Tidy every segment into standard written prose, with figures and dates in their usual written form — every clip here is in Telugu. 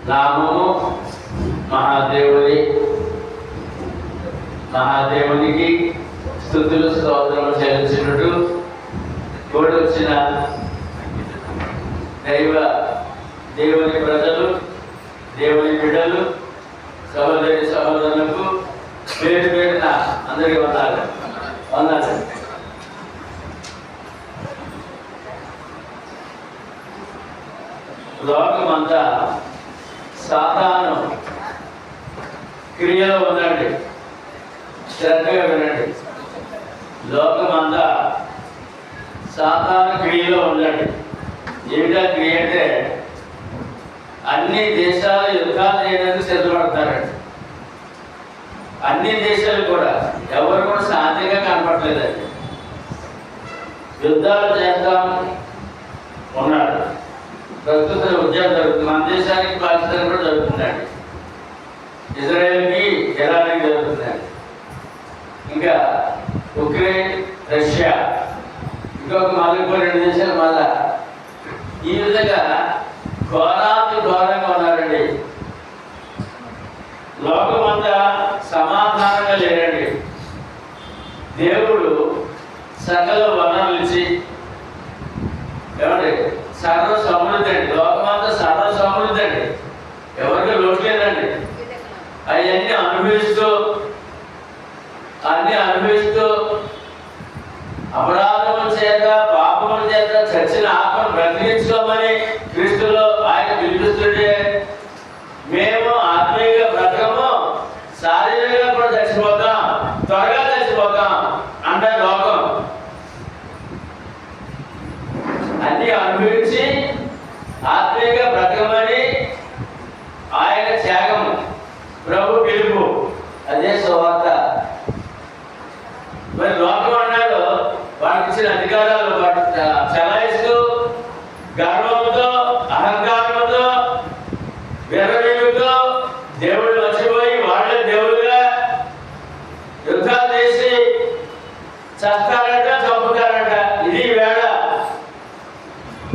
నామము మహాదేవునికి స్తుతులు స్తోత్రము చెల్లించినట్టు కూడి వచ్చిన దేవుని ప్రజలు, దేవుని బిడ్డలు, సహోదరి సహోదరులకు పేరు పేరున అందరికీ వందనాలు. లోకమంతా సాతాను క్రియలో ఉందండి. శ్రద్ధగా వినండి. లోకమంతా సాతాను క్రియలో ఉందండి. ఏమిటా క్రియ అంటే అన్ని దేశాలు యుద్ధాలు చేయడానికి సిద్ధపడతారండి. అన్ని దేశాలు కూడా ఎవరు కూడా శాంతిగా కనపడలేదండి. యుద్ధాలు చేద్దాం ఉన్నాడు. ప్రస్తుత యుద్ధం జరుగుతుంది. మన దేశానికి పాకిస్తాన్ కూడా జరుగుతుందండి. ఇజ్రాయెల్కి ఇరాన్కి జరుగుతుందండి. ఇంకా ఉక్రెయిన్, రష్యా, ఇంకొక 2 దేశాలు మళ్ళా. ఈ విధంగా ఘోరంగా ఉన్నారండి. లోకమంతా సమాధానంగా లేరండి. దేవుడు సకల వనరులు ఇచ్చి ఏమండి సర్వ సమృద్ధి అండి. లోకమంతా సర్వ సమృద్ధి అండి. ఎవరికి లోటు లేదండి. అవన్నీ అనుభవిస్తూ అపరాధముల చేత పాపముల చేత చచ్చిన ఆత్మను బ్రతికించుకోమని క్రీస్తులో ఆయన పిలిపిస్తుంటే మేము ఆత్మీయంగా బ్రతకము, శారీరకంగా కూడా చచ్చిపోతాం, త్వరగా చచ్చిపోతాం అంటే లోకం. అన్ని అనుభవించి ఆత్మీయంగా బ్రతకమని ఆయన త్యాగము, ప్రభు పిలుపు, అదే సువార్త. మరి లోకం అన్నాడు వాడికి ఇచ్చిన అధికారాలు చలాయిస్తూ గర్వంతో, అహంకారంతో, విర్రవీగుతో దేవుడు మర్చిపోయి వాళ్ళే దేవుడుగా యుద్ధాలు చేసి చస్తారంట, చంపుతారంట. ఇది వేళ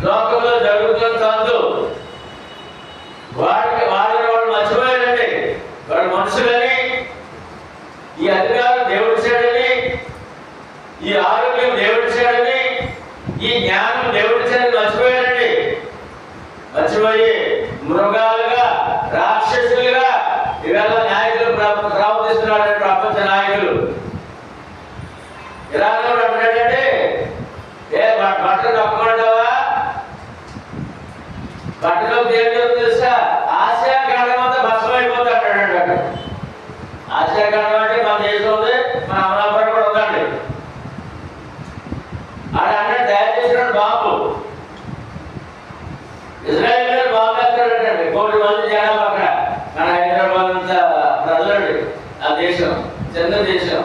లోకంలో జరుగుతున్న తంతు. వాళ్ళు మర్చిపోయారండి. వాడు మనుషులని, ఈ అధికారం దేవుడిచ్చాడని, ఈ ఆరోగ్యం దేవుడిచ్చాడని, ఈ జ్ఞానం దేవుడిచ్చాడని మర్చిపోయారండి. మర్చిపోయి మృగాలుగా, రాక్షసులుగా ఇవాళ నాయకులు ప్రవర్తిస్తున్నాడు. ప్రపంచ నాయకులు ఇరాన్లో అంటాడంటే బట్టలు తప్పమంటావా? బట్టలో దేవుడు తెలుసా? ఆసియా ఖండం అంతా భస్మం అయిపోతాడు. ఆసియా ఖండం అంటే మన దేశం ఉంది, మన అమలాపురం కూడా ఉందండి. అది అంటే తయారు చేసినాడు బాంబు. Israel bomb వేస్తాడంటండి. 1 కోటి మంది జనాభా అక్కడ. మన హైదరాబాద్ అంతా ప్రజలండి. ఆ దేశం చిన్న దేశం.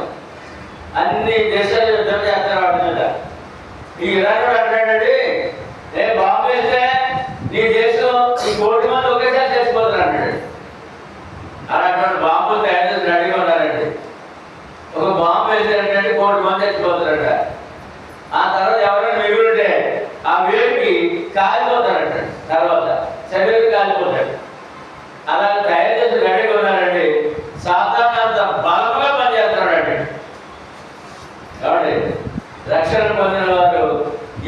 అన్ని దేశాలు యుద్ధం చేస్తారు వాటి మీద. ఈ ఇరాన్ అంటాడండి, బాంబు వేస్తే నీ దేశం ఈ 1 కోటి మంది ఒకేసారి చచ్చిపోతారు అన్నాడు. అలాంటి బాంబులు తయారు చేసి రెడీగా ఉన్నారండి. ఒక బాంబు వేసారంటే 1 కోటి మంది చచ్చిపోతారట. ఆ తర్వాత ఎవరైనా మిగులుంటే ఆ వేడికి కాలిపోతారంట. తర్వాత శరీరం కాలిపోతాడు. అలా తయారు చేసి రెడీగా ఉన్నారండి. సాధారణ అంత బలంగా పనిచేస్తున్నాడండి. కాబట్టి రక్షణ పొందిన వారు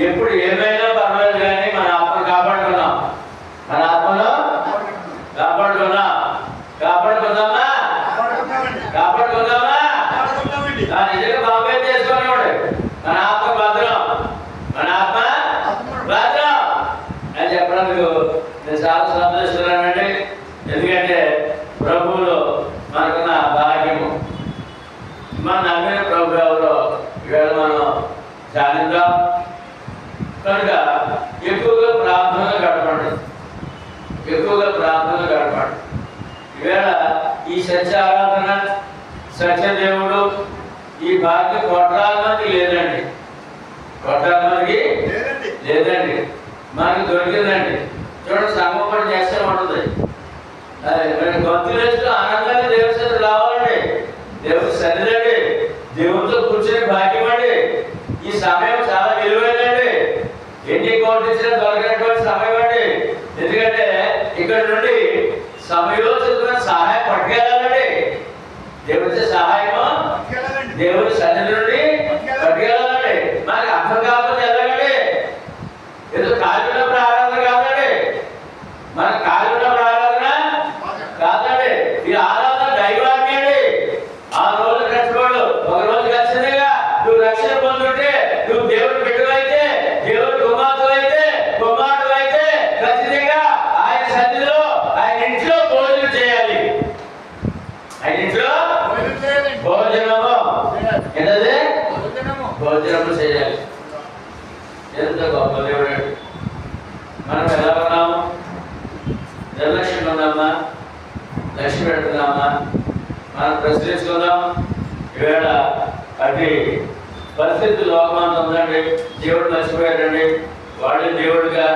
ఎప్పుడు ఏమైనా పర్వాలేదు కానీ మన ఆత్మను కాపాడుకున్నాం. మన ఆత్మను కాపాడుకుందామా? నిజంగా బాంబే చేసుకునేవాడు. మన ఆత్మ భద్రం అని చెప్పడానికి నేను చాలా సంతోషిస్తున్నానండి. ఎందుకంటే ప్రభువులో మనకున్న భాగ్యము, మన నమ్మిన ప్రభు ఎవరో ఇవాళ మనం ధ్యానిద్దాం. కనుక ఎక్కువగా ప్రార్థనలు గడపండి. ఈవేళ ఈ సత్య ఆరాధన, సత్యదేవుడు ఈ భాగ్యం 1,00,000 మంది లేదండి. 1,00,000 మందికి లేదండి. మనకి దొరికిందండి. చూడండి, సంగం పని చేస్తే ఉంటుంది. గొంతులేస్తూ ఆనందంగా దేవుడి సన్నిధి రావాలండి. దేవుడి సన్నిధండి, దేవుడితో కూర్చునే భాగ్యం అండి. ఈ సమయం చాలా విలువైనది. ఎన్ని కోట్లు ఇచ్చినా దొరకనటువంటి సమయం అండి. ఎందుకంటే ఇక్కడ నుండి సమయోచితమైన సహాయం పట్టుకెళ్ళాలండి. దేవుడి సహాయము దేవుడి సన్నిధి నుండి పట్టుకెళ్ళాలండి. మనకి అర్థం కాకపోతే వెళ్ళగండి. ఏదో కాలిలో ఆరాధన కాదండి, మన కాలిలో ఆరాధన కాదండి. ఈ ఆరాధన దైవాన్ని అండి. ఆ రోజు కట్టుకోడు, ఒక రోజు ఖచ్చితంగా నువ్వు రక్షణ పొందుంటే, నువ్వు దేవుడు బిడ్డవైతే, దేవుడు కుమార్తె అయితే, కుమారుడు అయితే ఖచ్చితంగా ఆయన సన్నిధిలో ఆయన ఇంట్లో భోజనం చేయాలి. ఆయన ఇంట్లో భోజనము ఏంటది? భోజనము చేయాలి. ఎంత గొప్ప దేవుడు. మనం ఎలా ఉన్నాము? నిర్లక్ష్యంగా ఉన్నామా? లక్ష్యం పెడుతున్నామా? మనం ప్రశ్నించుకుందాం. ఈవేళ అది పరిస్థితి లోకమంతా ఉందండి. దేవుడు మర్చిపోయాడండి. వాడే దేవుడుగా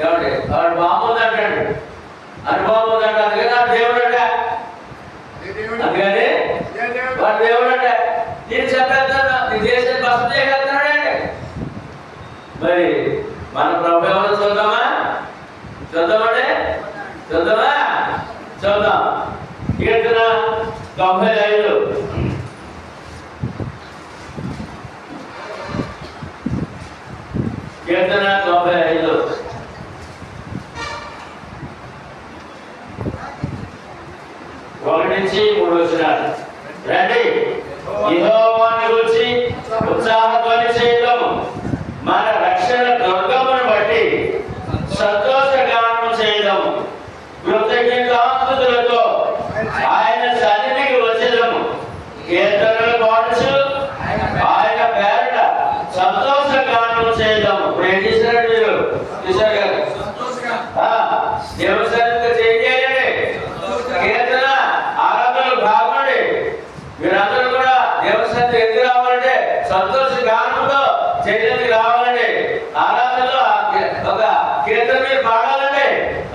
ఏమండి వాడు బాగుందంటాడు, అనుభవం ఉందంట. అందుకని వాడు దేవుడట, అందుకని వాడు దేవుడట. నేను చెప్పేస్తాను, నీ దేశాన్ని బస్సు చేయగలుగుతున్నాడండి. మరి మన ప్రభు ఎవరు చూద్దామండి? చూద్దాం. కీర్తన 95. కీర్తన 95 1-3 రండి. యెహోవాను గూర్చి ఉత్సాహధ్వని చేద్దాము. మన రక్షణ దుర్గమును బట్టి సంతోషగానము చేద్దాము. కృతజ్ఞతాస్తుతులతో ఆయన సన్నిధికి వచ్చేదము. కీర్తనలు పాడుచు ఆయన పేరట సంతోషగానము చేద్దాము. ఇప్పుడు ఏం చేశారు మీరు? చూశారు కదా, దేవుని సన్నిధిలో చేయాలండి. కీర్తన ఆరాధనలు భాగమండి. మీరందరూ కూడా దేవుని సన్నిధి ఎందుకు రావాలంటే సంతోష గానంతో చేయడానికి రావాలండి. ఆరాధనలో ఒక కీర్తన మీరు పాడాలండి.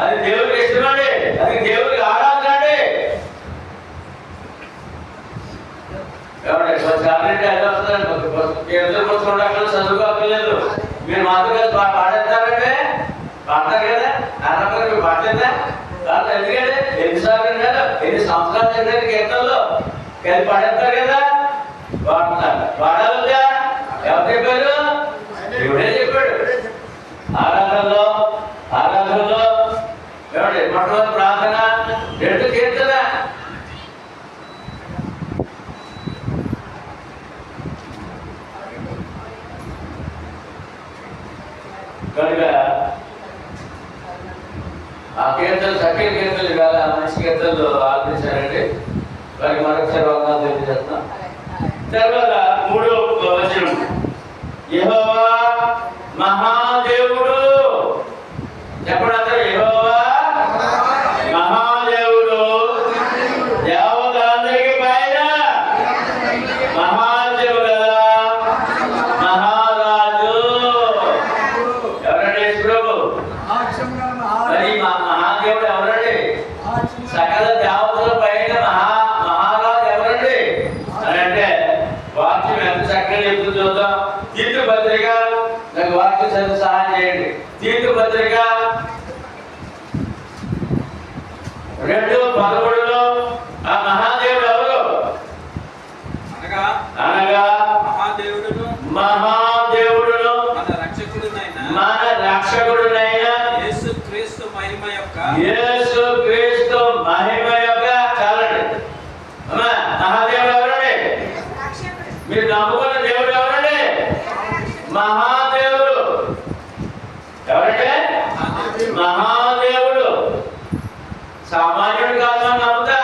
అది దేవుడికి ఇష్టమండి, అది దేవుడికి ఆరాధన అండి. కీర్తన కూర్చోండి, చదువుకోలేదు. మీరు మాతృగా పాడేస్తారంటే పాడతారు కదా. ఆరాధన మీరు పాడలేదా? ఎందుకంటే ఎన్నిసార్లు కదా, ఎన్ని సంవత్సరాలు జరిగిన కీర్తనలో కలిసి పాడేస్తారు కదా. పాడుతున్నారు, పాడాలదా? ఎవరు చెప్పారు? దేవుడే చెప్పాడు. ఆరాధనలో ఏమండి మొట్టమొదటి ప్రార్థన, 2 కీర్తన. కనుక ఆ కీర్తనలు సఖ్య కీర్తనలు కాదు, మనిషి కీర్తనలు ఆలపించారండి. వారికి మరొకసారి వందనాలు తెలియజేస్తున్నాం. తర్వాత 3వ వచనం, యెహోవా మహాదేవుడు. చెప్పడంతా యెహోవా మహాదేవుడు, దేవతలందరికీ పైన మహాదేవుడు కదా, మహారాజు. ఎవరండి? ప్రభు. మరి మహాదేవుడు ఎవరండి? సకల దేవతల పైన మహారాజు ఎవరండి అని అంటే వాక్యం ఎంత చక్కగా చెప్తూ చూద్దాం. తీతు పత్రిక, నాకు వాక్యం చదువు సహాయం చేయండి. తీతు పత్రిక 2:13 ఆ మహాదేవుడు ఎవరు? అనగా మహాదేవుడును మన రక్షకుడునైన యేసుక్రీస్తు మహిమ యొక్క చాలండి. మహాదేవుడు ఎవరండి? మీరు నమ్ముకున్న దేవుడు ఎవరండి? మహాదేవుడు. ఎవరంటే? మహాదేవుడు. సామాన్యుడు కాదు అని నమ్ముతా.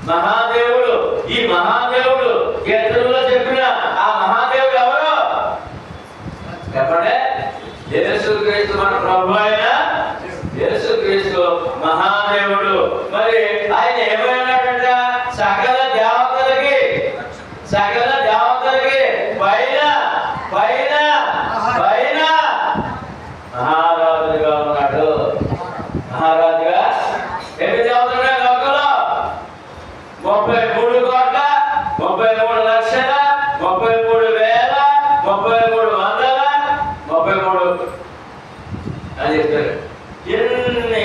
మహాదేవుడు. ఈ మహాదేవుడు కీర్తనలో చెప్పిన ఆ మహాదేవుడు ఎవరు చెప్పండి? యేసుక్రీస్తు, మన ప్రభు అయిన యేసుక్రీస్తు మహాదేవుడు. మరి ఆయన ఏమైనాడంట? సకల దేవతలకి పైన మహారాజుగా ఉన్నాడు. మహారాజుగా ఎన్ని దేవతలుగా లోకంలో? 33 కోట్ల 33 లక్షల 33 వేల 33 వందల 33 అని చెప్తారు. ఎన్ని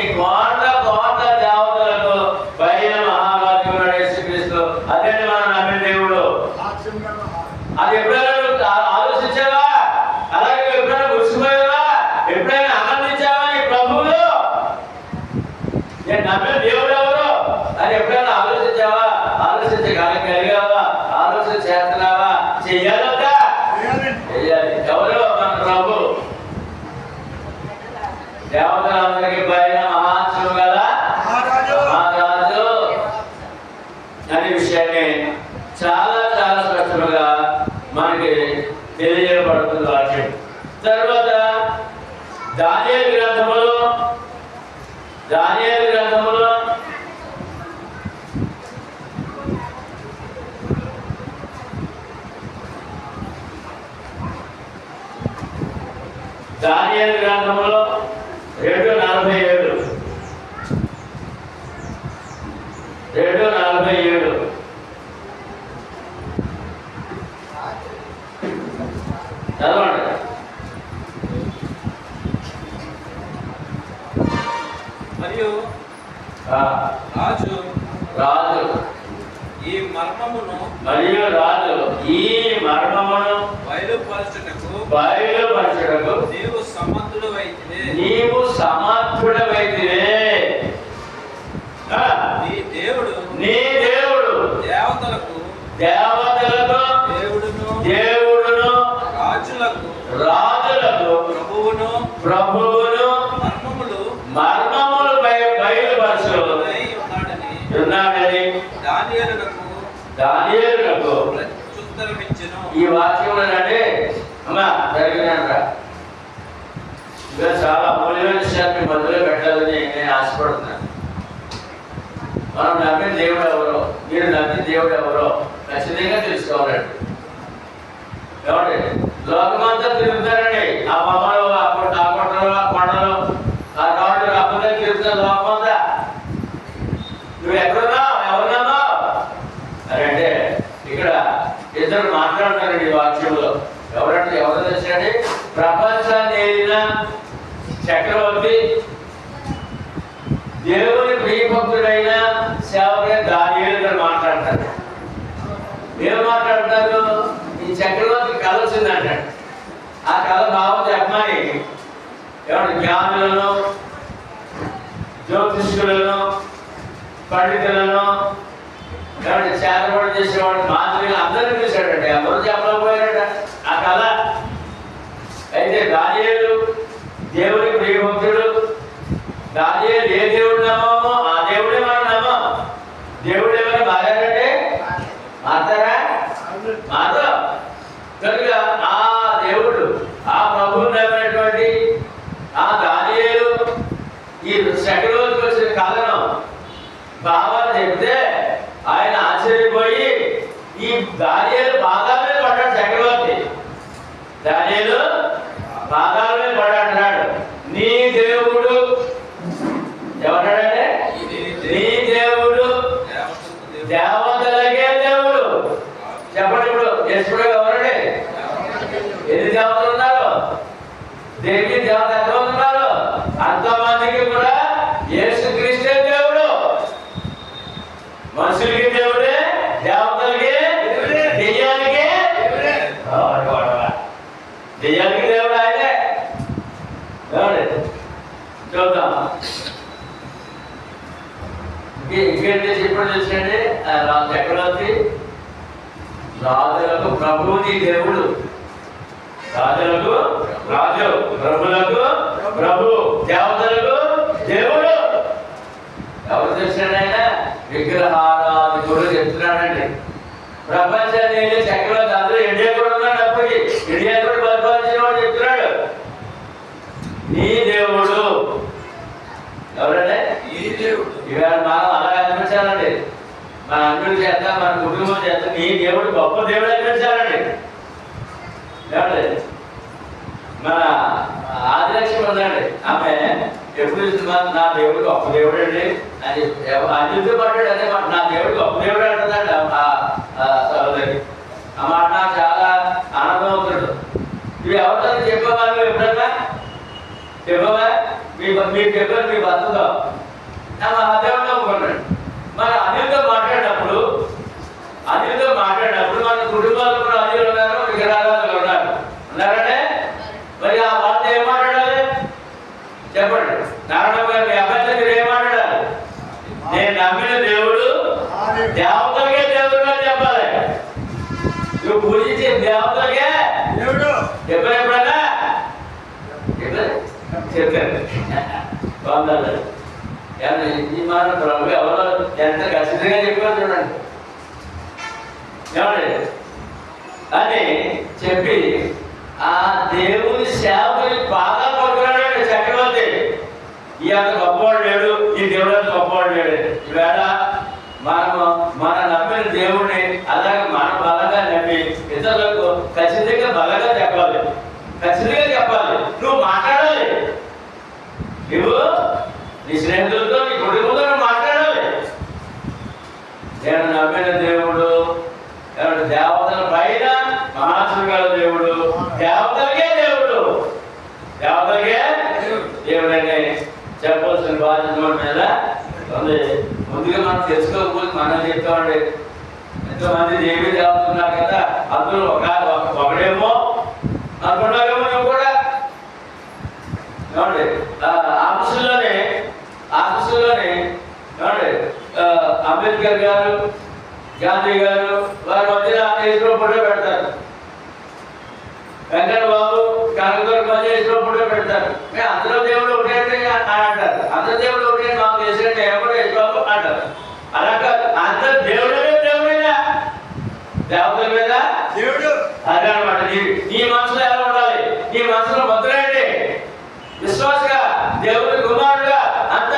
అందరికి పైన మహాత్ముడు గల మహారాజు అనే విషయాన్ని చాలా చాలా స్పష్టంగా మనకి తెలియజేయబడుతుంది వాక్యం. తర్వాత దానియేలు గ్రంథములో దానియేలు గ్రంథములో దానియేలు గ్రంథములో 2:47 చదవండి. మరియు రాజు ఈ మర్మమును బయలుపరచుటకు నీవు సమర్థుడవైతివే. నీ దేవుడు దేవతలకు దేవుడును రాజులకు ప్రభువును మర్మములు బయలుపరచు ఉన్నాడని దానియేలునకు ఈ వాక్యంలో అమ్మా జరిగినాక ఇంకా చాలా అమూల్యమైన విషయాన్ని మధ్యలో పెట్టాలని నేను ఆశపడుతున్నాను. మనం నమ్మిన దేవుడు ఎవరో, మీరు నమ్మిన దేవుడు ఎవరో ఖచ్చితంగా తెలుసుకోవాలండి. ఏమండి, లోకమంతా తిరుగుతారండి. ఆ బొమ్మలు, ఆ కొండలు, ఆ కొండలు, ఆ రాళ్ళు అప్పుడే తిరుగుతారు లోకమంతా. నువ్వు ఎక్కడున్నావు, ఎవరున్నావు అని అంటే ఇక్కడ ఇద్దరు మాట్లాడుతారండి ఈ వాక్యంలో. ఎవరంటే ఎవరు తెచ్చండి? ప్రపంచాన్ని ఏలిన చక్రవర్తి, దేవుని ప్రియభక్తుడైన సేవకుడైన దానియేలు గారు మాట్లాడతారు. ఏం మాట్లాడతారు? ఈ చక్రవర్తి కళ వచ్చిందంటాడు. ఆ కళ భావం చెప్పమని ఎవరు జ్ఞానులను, జ్యోతిష్కులను, పండితులను, ఎవరి చేతబడి చేసేవాడు, మాంత్రికులు అందరినీ చూశాడంటే ఎవరు చెప్పలేకపోయాడట ఆ కళ. అయితే దానియేలు దేవుని ప్రియభక్తుడు. దానియేలు ఏ దేవుడు నమ్మమో ఆ దేవుడే మనం నమ్మం. దేవుడు ఏమైనా మారాడంటే మారుతారా? మారు. కనుక ఆ దేవుడు, ఆ ప్రభువు నమ్మినటువంటి ఆ దానియేలు ఈ చక్రవర్తికి వచ్చిన కళను భావాన్ని చెప్తే ఆయన ఆశ్చర్యపోయి ఈ దానియేలు పాదాలనే పడ్డాడు. చక్రవర్తి దానియేలు పాదాలనే పడ్డాడు. నీ దేవుడు ఎవరంటే నీ దేవుడు దేవతలకే దేవుడు. చెప్పండి, ఇప్పుడు యశ్వడు ఎవరండి? ఎన్ని దేవతలు ఉన్నారు? దేవి దేవత ఎంతమంది ఉన్నారు? అంతమందికి కూడా యేసుక్రీస్తే దేవుడు. మనుషులకి దేవుడే, దేవతలకి, దెయ్యానికి దెయ్యానికి దేవుడు ఆయనే. చూద్దాం ఇంకేంటి చెప్పడం తెలుసండి. చక్రవర్తి రాజులకు ప్రభువు నీ దేవుడు. రాజులకు రాజు, ప్రభులకు ప్రభు, దేవతలకు దేవుడు. ఎవరు తెలుసండి? ఆయన విగ్రహారాధికుడు చెప్తున్నాడండి. ప్రపంచాన్ని చక్రవర్తి అందరూ ఇండియా కూడా ఉన్నాడు. అప్పటికి ఇండియా కూడా పరిపాలించిన వాడు చెప్తున్నాడు నీ దేవుడు ఎవరంటే ఇవాళ మనం అలా అనిపించాలండి. మన అన్నుల చేత, మన కుటుంబం చేత నీ దేవుడు గొప్ప దేవుడు అనిపించాలండి. ఏమండి, మన ఆదిలక్ష్మి ఉందండి. ఆమె ఎప్పుడు నా దేవుడు గొప్ప దేవుడు అండి అని అన్నిటితో పడ్డాడు. అదే నా దేవుడు గొప్ప దేవుడు అంటుందండి సహోదరి. ఆ మాట నాకు చాలా ఆనందం అవుతుంది. ఇవి ఎవరితో చెప్పావా? నువ్వు ఎప్పుడన్నా చెప్పవా? మీరు చెప్పారు మీ భర్తతో మహాదేవుడు నమ్ముకున్నాడు. మరి అనిల్తో మాట్లాడినప్పుడు మన కుటుంబాలు కూడా అనిల్ ఉన్నారు, విగ్రహాలు ఉన్నారంటే మరి ఆ వార్త ఏం మాట్లాడాలి చెప్పండి. నారాయణ గారు మీ అబ్బాయితో మీరు ఏం మాట్లాడాలి? నేను నమ్మిన దేవుడు దేవతలకే దేవుడు అని చెప్పాలి. నువ్వు పూజించే దేవతలకే చెప్పారు. ఎప్పుడైనా చెప్పారు. బాగుందా? ఉండాలి. ఈ మాట ప్రభు ఎవరో ఎంత ఖచ్చితంగా చెప్పారు చూడండి ఏమండి అని చెప్పి ఆ దేవుని సేవకుని బాగా పడుకున్నాడు చక్రవర్తి. ఈ అంత గొప్పవాడు లేడు, ఈ దేవుడు అంత గొప్పవాడు లేడు. ఈవేళ మన నమ్మిన దేవుడిని అలాగే మనం బలంగా నమ్మి ఇతరులకు ఖచ్చితంగా బలంగా చెప్పాలి, ఖచ్చితంగా చెప్పాలి. నువ్వు మాట్లాడాలి, నువ్వు నీ స్నేహితులతో నీ కుటుంబంతో నువ్వు మాట్లాడాలి. నేను నమ్మిన దేవుడు దేవతల పైన మహాశివగల దేవుడు, దేవతలకే దేవుడు, దేవతలకే దేవుడని చెప్పవలసిన బాధ్యత మీద ఉంది. ముందుగా మనం తెలుసుకోకపోతే మనం చెప్తామండి. ఎంతోమంది దేవి దేవతలు ఉన్నారు కదా, అందులో ఒకడేమో అనుకున్నారేమో నువ్వు కూడా ఏమండి ఆఫీసుల్లోనే ఏమండి అంబేద్కర్ గారు, గాంధీ గారు వారి మధ్యన ఏజ్లో ఫోటో పెడతారు. వెంకట బాబు కనకదుర్గ మధ్య ఏజ్లో ఫోటో పెడతారు. అందరూ దేవుడు ఒకటే అంటారు, అందరూ దేవుడు ఒకటే మాకు చేసినట్టు ఎవరు ఏజ్ బాబు అంటారు. అలా కాదు, అందరు దేవుడు దేవుడైనా దేవతల మీద దేవుడు అదే అనమాట. నీ మనసులో ఎలా ఉండాలి, నీ మనసులో భద్రైతే విశ్వాసగా దేవుడి కుమారుడుగా అంత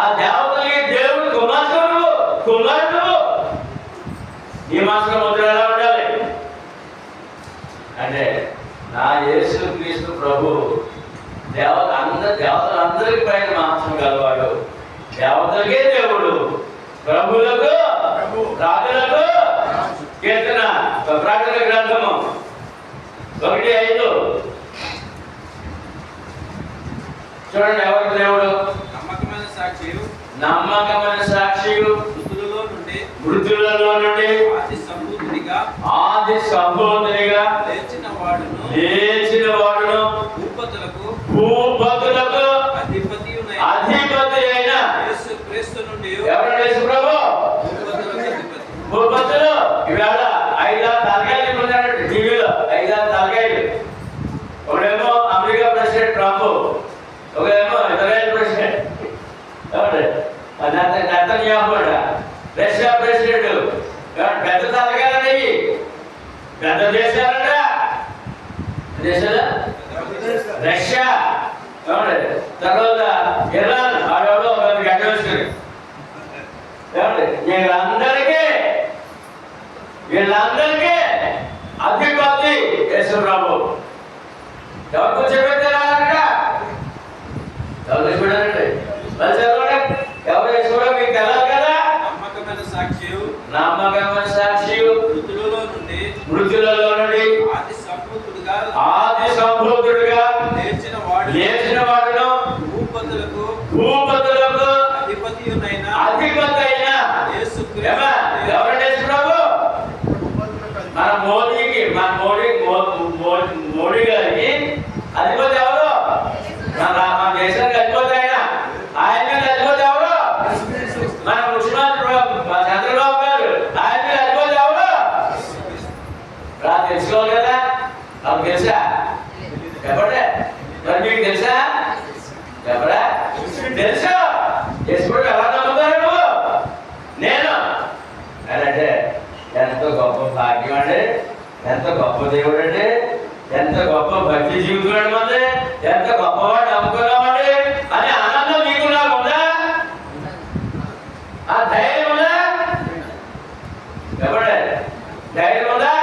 ఆ దేవతలకి దేవుడి కుమారుడు నీ మనసులో ముద్ర ఎలా ఉండాలి అంటే నా యేసు క్రీస్తు ప్రభు దేవతలందరి పైన మాంసం గలవాడు, దేవతలకే దేవుడు, ప్రభులకు రాజులకు. కీర్తన ప్రకటన గ్రంథము 1:5 చూడండి. ఎవరికి దేవుడు? నమ్మకమైన సాక్షియు మృతులలో నుండి ఆది సంబోధనిగా లేచిన వాడును భూపతులకు అధిపతి అయిన ఎవరు? యేసు ప్రభు భూపతులు. ఈవేళ 5 తలకాయలు పొందాడు టీవీలో, 5 తలకాయలు. ఒకడేమో అమెరికా ప్రెసిడెంట్ ట్రంప్, ఒకడేమో Israel president Netanyahu, Russia president. పెద్ద తలకాయలనేవి పెద్ద దేశాలంట. రష్యా తర్వాత ఇరాన్ ఆడవాడు ఒక గంట వేసుకుని వీళ్ళందరికీ అధిపతి యేసు ప్రభు. ఎవరు కూర్చోబెట్టారంట? ఎవరు చూడాలండి మరి చదవండి. ఎవరు యేసు ప్రభు మీకు తెలవాలి కదా. నమ్మకమైన సాక్షి మృతులలో నుండి ఆది సంభూతుడుగా లేచిన వాడును భూపతులకు అధిపతి అయిన ఎవరంటే యేసు ప్రభు. మన మోడీ గారికి అధిపతి ఎవరు? మన దేశానికి అధిపతి ఆయన అధిపతి ఎవరు? మన ముఖ్యమంత్రి చంద్రబాబు గారు, ఆయన అధిపతి ఎవరు? తెలుసుకోవాలి కదా. నాకు తెలుసా? చెప్పండి. మరి మీకు తెలుసా? చెప్పరా? తెలుసా? ఎప్పుడు ఎలా నమ్ముతారు నువ్వు? నేను అంటే ఎంత గొప్ప భాగ్యం అండి, ఎంత గొప్ప దేవుడు అండి, ఎంత గొప్ప భక్తి జీవితం అండి మంది, ఎంత గొప్పవాడు నమ్ముకున్నామండి అని ఆనందం నీకు నాకు ఉందా? ఆ ధైర్యం ఉందా? చెప్పండి, ధైర్యం ఉందా?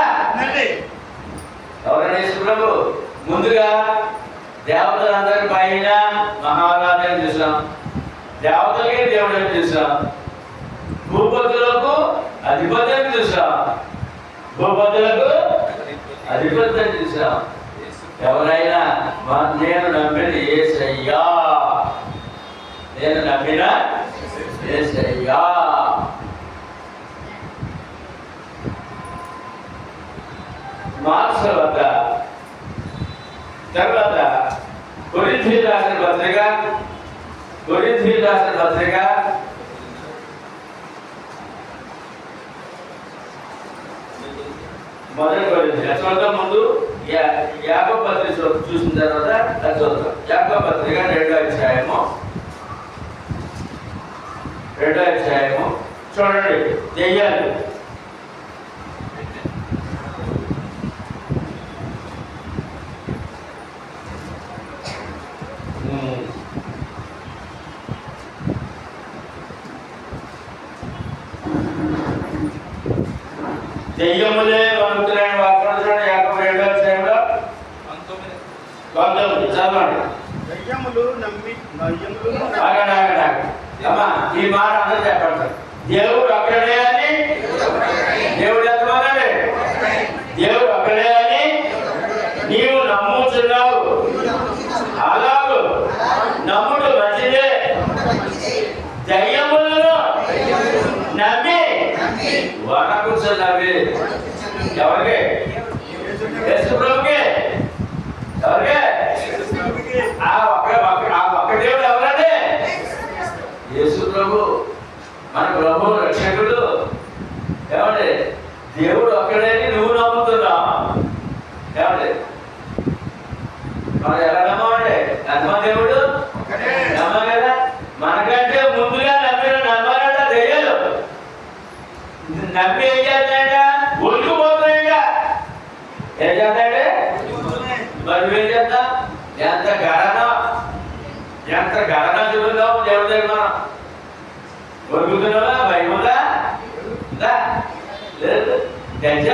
ఎవరైనా యేసు ప్రభు ముందుగా దేవతలందరి పైన మహారాజుని చూసాం, దేవతలకే దేవుడిని చూసాం, భూపతులకు అధిపతిని చూసాం, భూపతులకు అధిపతిని చూసాం. ఎవరైనా నేను నమ్మిన యేసయ్యా, నేను నమ్మిన యేసయ్యా. మార్క్స్ వద్ద తర్వాత కొరింథీయులకు రాసిన పత్రిక మొదటి కొరింథీయులు చూద్దాం. ముందు యాకోబు పత్రిక చూసిన తర్వాత అది చూద్దాం. యాకోబు పత్రిక 2వ అధ్యాయము 2వ అధ్యాయము చూడండి. దెయ్యాలు దెయ్యములే వణుకులైన వాక్యం చూడండి. యాకోబు 2వ అధ్యాయంలో 19 చదవండి. అమ్మా ఈ మాట అందరూ చెప్పండి. దేవుడు ఒక్కడే అని, దేవుడు ఎంతమంది? దేవుడు ఒక్కడే అని నీవు నమ్ముతున్నావు. అలాగూ నమ్ముడు మంచిదే. దయ్యములను నమ్మి వణకుచున్నవి. ఎవరికి? యేసు ప్రభుకి. ఎవరికి? ఆ ఒక్క దేవుడు ఎవరండి? యేసు ప్రభు, మన ప్రభు రక్షకుడు. ఏమండి? దేవుడు ఒక్కడని నువ్వు నమ్ముతున్నావు. ఏమండి? మనం ఎలా నమ్మామండి? నమ్మ దేవుడు నమ్మ కదా. మనకంటే ముందుగా నమ్మాలంట దెయ్యాలు. నమ్మి ఏం చేస్తాయంట? ఒలిగిపోతున్నాయంట. ఏం చేస్తాయంటే? మరి నువ్వేం చేస్తా? ఎంత గణన చెబుతావు దేవుడి దగ్గర. మనం ఒరుగుతున్నావా? భయముందా? లేదు. గజ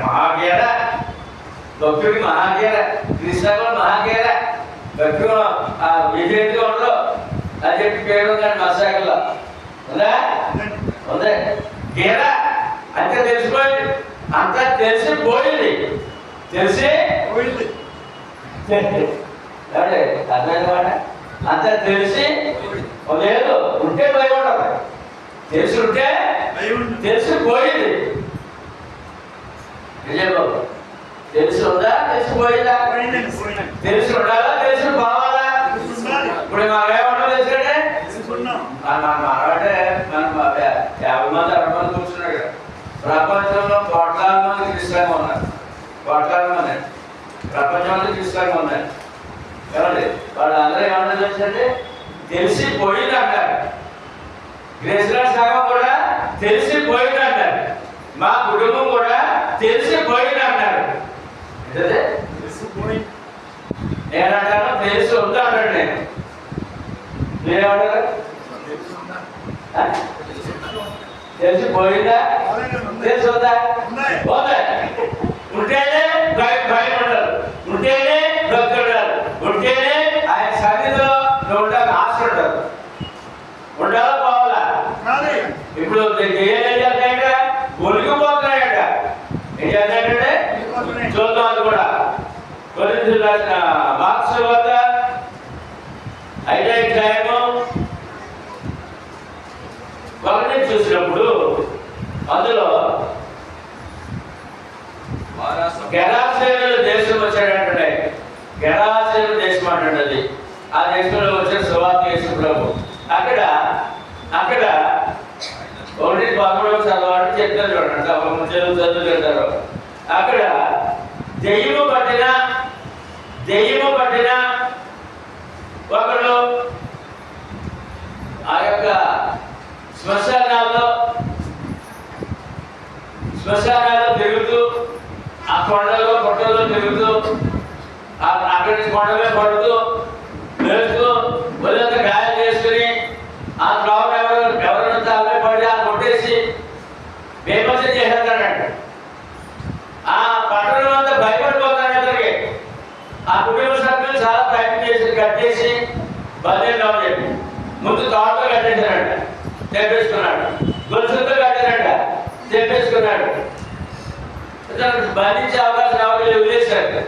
మహాగేర, భక్తుడికి మహాగేర, కృష్ణలో మహాగేర. భక్తుడు విజయంగా ఉండదు అని చెప్పి పేరు ఉందండి మత్స్యాగంలో. ఉందా? ఉంది. గేర అంతే తెలిసిపోయింది. అంతా తెలిసిపోయింది. అర్థమైన మాట. అంతా తెలిసి లేదు ఉంటే భయం ఉండదు. తెలిసి ఉంటే తెలిసిపోయింది. విజయబాబు తెలిసి ఉందా? తెలిసిపోయిందా? తెలిసి ఉండాలా? తెలిసి పోవాలా? ఇప్పుడు మనమేమన్నా తెలిసిండే మనమంటే మనం 50 మంది 60 మంది కూర్చున్నాడు. ప్రపంచంలో కోట్లాది మంది క్రిస్టియన్లు ఉన్నారు. కోట్లాది మంది ప్రపంచంలో క్రిస్టియన్లు ఉన్నారు. ఏమండి? వాళ్ళందరూ ఏమన్నా తెలుసండి? తెలిసిపోయింది అంటారు. గ్రేస్లా సగం కూడా తెలిసిపోయింది అంటారు. మా కుటుంబం కూడా తెలిసిపోయింది అంటారు. నేనంటాను తెలిసి ఉందా అంటాడు. నేనేమంటారు? తెలిసిపోయిందా? తెలిసి ఉందా? ఉంటేనే భయం ఉండదు. ఉంటేనే భక్తి ఉండాలి. ఉంటేనే ఆయన సన్నిధిలో ఉండాలి. ఆశ ఉండదు. ఉండాలా? పోవాలా? ఇప్పుడు ఏం చేస్తాయంట? ఒలిగిపోతున్నాయంట. ఏం చేస్తాయంటే చూద్దాం. అది కూడా కొరింథీయులకు రాసిన మార్క్స్ వద్ద 5వ అధ్యాయము 1 చూసినప్పుడు అందులో గెరాసేనుల దేశం వచ్చాడంటే, గెరాసేనుల దేశం అంటది. ఆ దేశంలో వచ్చే సువార్త యేసు ప్రభు. అక్కడ 1:13 చదవాలని చెప్తారు చూడండి. చదువుతుంటారు. అక్కడ దెయ్యము పట్టిన ఒకడు ఆ యొక్క శ్మశానాల్లో తిరుగుతూ, ఆ కొండల్లో పొట్టల్లో తిరుగుతూ, అక్కడి నుంచి కొండలే పడుతూ వేస్తూ ఒళ్ళంతా గాయం చేసుకుని ఆ త్రోవ ఎవరైనా తాపే పడి ఆ కొట్టేసి బేమసం చేసేస్తాడంట. ఆ పట్టణం అంతా భయపడిపోతాడు. అతనికి ఆ కుటుంబ సభ్యులు చాలా ప్రయత్నం చేసి కట్టేసి బదిలేద్దామని చెప్పి ముందు తాడుతో కట్టేశాడంట. తెప్పేసుకున్నాడు. గొలుసులతో కట్టారంట. తెప్పేసుకున్నాడు. బంధించే అవకాశం రావట్లేదు. వదిలేశాడు.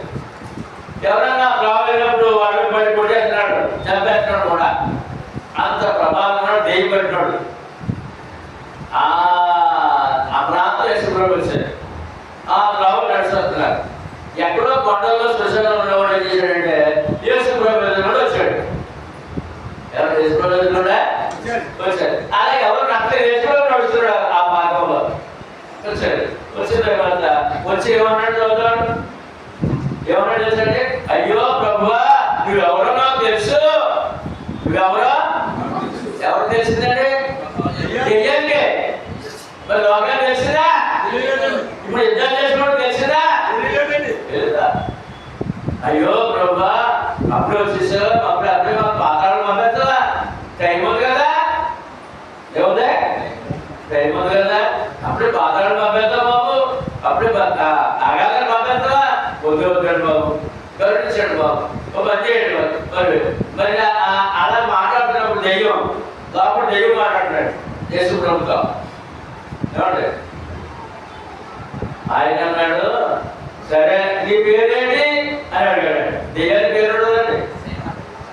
ఎవరన్నా రావలేనప్పుడు వాడు పడి కొట్టేస్తున్నాడు, చంపేస్తున్నాడు కూడా. అంత ప్రభావం దెయ్యం పెట్టినాడు. ఆ ప్రాంతం యేసుప్రభు వచ్చాడు. ఆ త్రావు నడుస్తున్నారు. ఎక్కడో కొండల్లో శ్మశానం ఉన్నవాడు ఏం చేశాడంటే యేసుప్రభు ఎదురుగా వచ్చాడు. ఎవరు? యేసుప్రభు ఎదురుగా వచ్చాడు. అలాగే ఎవరు నచ్చలేదు. యేసుప్రభు నడుస్తున్నాడు ఆ మార్గంలో. వచ్చాడు. వచ్చిన తర్వాత వచ్చి ఏమన్నాడు చదువుతాడు. ఏమన్నాడు తెలుసండి? అయ్యో ప్రభువా, నువ్వెవరో నాకు తెలుసు. నువ్వెవరో ఎవరు తెలిసిందండి? దెయ్యానికే. మరి లోకాలు తెలిసిందా? ఇప్పుడు యుద్ధం చేసినప్పుడు తెలిసిందా? తెలుసా? అయ్యో ప్రభా, అప్పుడు వచ్చేసావా, అప్పుడే మాకు పాతాళం పంపిస్తావా? టైం ఉంది కదా, ఏముంది టైం ఉంది కదా, అప్పుడే పాతాళం పంపిస్తావు బాబు, అప్పుడే అగాలని పంపిస్తావా? వద్దండి బాబు, గౌరవించండి బాబు, ఒక పని చేయండి బాబు. మరి అలా మాట్లాడుతున్నప్పుడు దెయ్యం లోపల దెయ్యం మాట్లాడుతున్నాడు యేసు ప్రభుతో. ఏమండి ఆయన అన్నాడు, సరే నీ పేరేంటి అని అడిగాడు. దెయ్యానికి పేరు ఉండదండి,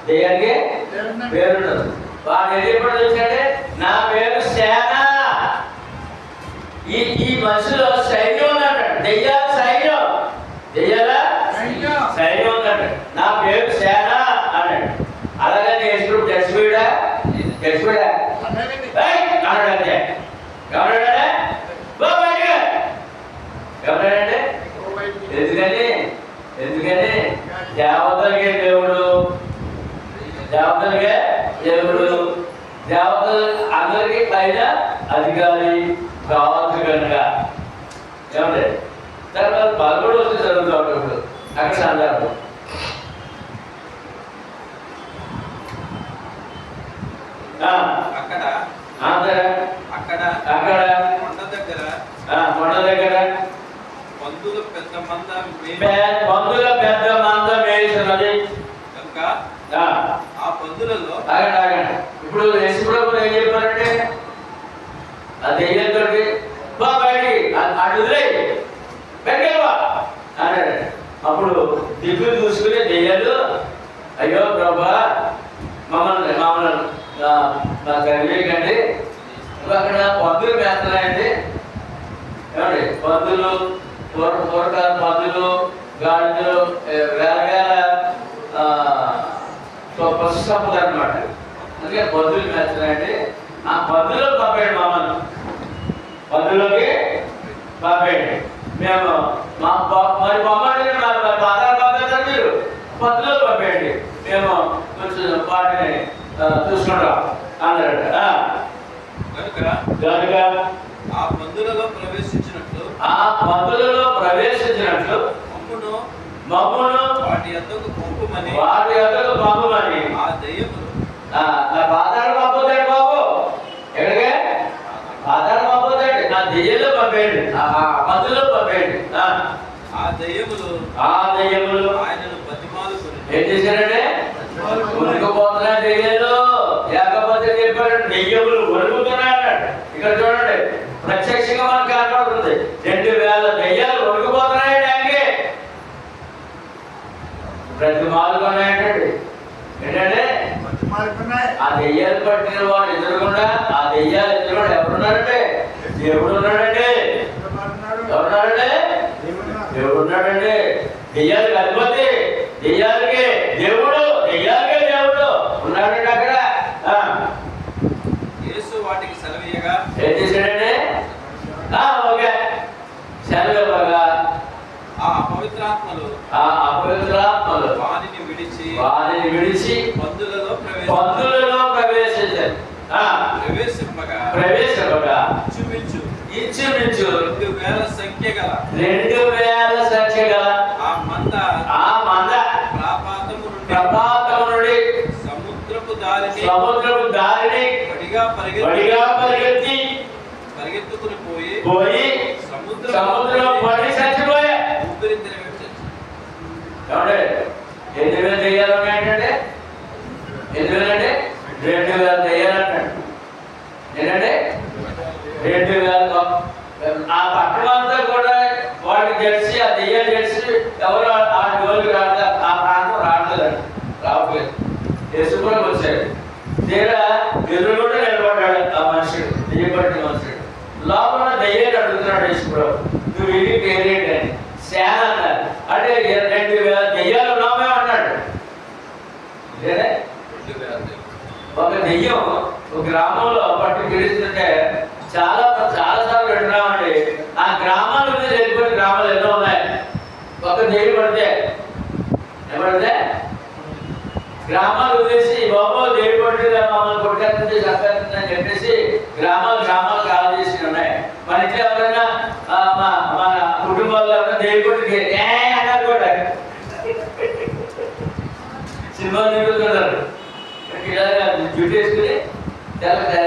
దెయ్యానికి పేరు ఉండదు. వాడు ఎప్పుడు చూసాడే, నా పేరు సేన. ఈ మనిషిలో సైన్యం ఉందంటాడు. దెయ్యాల సైన్యం, దెయ్యాల సైన్యం ఉందంటాడు. నా పేరు సేన అన్నాడు. అలాగని యేసు జడ్జిబీడా జడ్జిబీడా అన్నాడు. అంతే ఎవరాడే ఎవరాడంటే ఎందుకని దేవతలకే దేవుడు, దేవతలకే దేవుడు, దేవతలు అందరికీ పైన అధికారి కావచ్చు కనుక. ఏమంటే తర్వాత 11 వచ్చి చదువుతా ఉంటాడు అక్కడ సందర్భం. అక్కడ కొండ దగ్గర పందుల పెద్ద మంద మేసినది కనుక ఆ పందులలో ఆగండి. ఇప్పుడు యేసుప్రభు ఏం చెప్పారంటే, ఆ దెయ్యంతో బయటికి అడుగులే బయటకెళ్ళవా అన్నాడు. అప్పుడు దిగులు చూసుకునే దెయ్యాలు, అయ్యో ప్రభా మమ్మల్ని నాకు కలిగండి, అక్కడ పందులు మేస్తున్నాయండి. ఏమండి పందులు, పూరకాల పందులు, గాడిదలు, వేల పశు సంపద అనమాట. అందుకే పందులు మేస్తున్నాయండి. ఆ పందులో పంపేయండి, మమ్మల్ని పందులోకి పంపేయండి. మేము మరి పంపండి, పాదాలు పంపేస్తారు, మీరు పందులో పంపేయండి, మేము కొంచెం వాటిని చూసుకుంటాం అన్నాడు. కనుక ఆ పందులలో ప్రవేశించినట్లు మమ్మును వాటి యొద్దకు పంపుమని ఆ దెయ్యములు పాతాళం పంపుతాడు బాబు. ఎక్కడికే? పాతాళం పంపుతాడు. నా దెయ్యంలో పంపేయండి, పందులో పంపేయండి. ఆ దెయ్యములు ఆయనను బతిమాలుకొని ఏం చేశారంటే, ఉనికిపోతున్నా దెయ్యాలు, లేకపోతే చెప్పాడు దెయ్యములు వణుకుతున్నాడు. ఇక్కడ చూడండి, ప్రత్యక్షంగా మనకు కనపడుతుంది. 2000 దెయ్యాలు వణుకుపోతున్నాయి. దానికి బ్రతిమాలుకున్నాయంటండి. ఏంటంటే ఆ దెయ్యాలు పట్టిన వాడు ఎదురుకుండా, ఆ దెయ్యాలు ఎదురుకుండా ఎవరున్నారంటే, దేవుడు ఉన్నాడండి. ఎవరున్నాడండి? దేవుడు ఉన్నాడండి. దెయ్యాలకు అధిపతి, దెయ్యాలకి దేవుడు, దెయ్యాలకే దేవుడు ఉన్నాడండి అక్కడ. యేసు వాటికి సెలవీయగా ఏం చేశాడండి? ఓకే, సెలవుగా ఆ అపవిత్రాత్మలు వానిని విడిచి పందులలో ప్రవేశించారు. ప్రవేశింపగా ఇంచుమించు 2000 సంఖ్య గల ఆ మంద ప్రపాతము నుండి సముద్రపు దారిని వడిగా పరిగెత్తుకుని పోయి సముద్రంలో పడి చచ్చిపోయా. ఏమంటే 8,000 దెయ్యాలు ఉన్నాయంటే, 8,000 2,000 దెయ్యాలు అంటాడు. ఏంటంటే 2,000. ఆ పట్టణం అంతా కూడా వాడికి తెలిసి, ఆ దెయ్యాలు తెలిసి ఎవరు ఆ జోలికి రావట్లేదు, ఆ ప్రాంతం రావట్లేదండి, రావట్లేదు. యేసు కూడా వచ్చాడు. తీరా ఎదురు కూడా నిలబడ్డాడు ఆ మనుషుడు, దెయ్యపట్టిన మనుషుడు. లోపల దెయ్యాలు అడుగుతున్నాడు యేసు ప్రభు, నువ్వు ఇది పేరేంటి అని. సేన అన్నారు. అంటే 2,000 దెయ్యాలు ఉన్నామే అన్నాడు. ఒక దెయ్యం ఒక గ్రామంలో పట్టి పిలుస్తుంటే చాలా సార్లు వింటున్నామండి. ఆ గ్రామాల మీద వెళ్ళిపోయిన గ్రామాలు ఎన్నో ఉన్నాయి. ఒక దెయ్యం పడితే ఏమడితే గ్రామాలు వదిలేసి బాబు దెయ్యం పడితే మమ్మల్ని కొట్టేస్తుంది చంపేస్తుందని చెప్పేసి గ్రామాలు కాల్ చేసి ఉన్నాయి. మన ఇంట్లో ఎవరైనా మన కుటుంబాల్లో ఎవరైనా దేవుడికి అన్నారు కూడా సినిమా తిరుగుతున్నారు. ఇలాగా జుట్టు వేసుకుని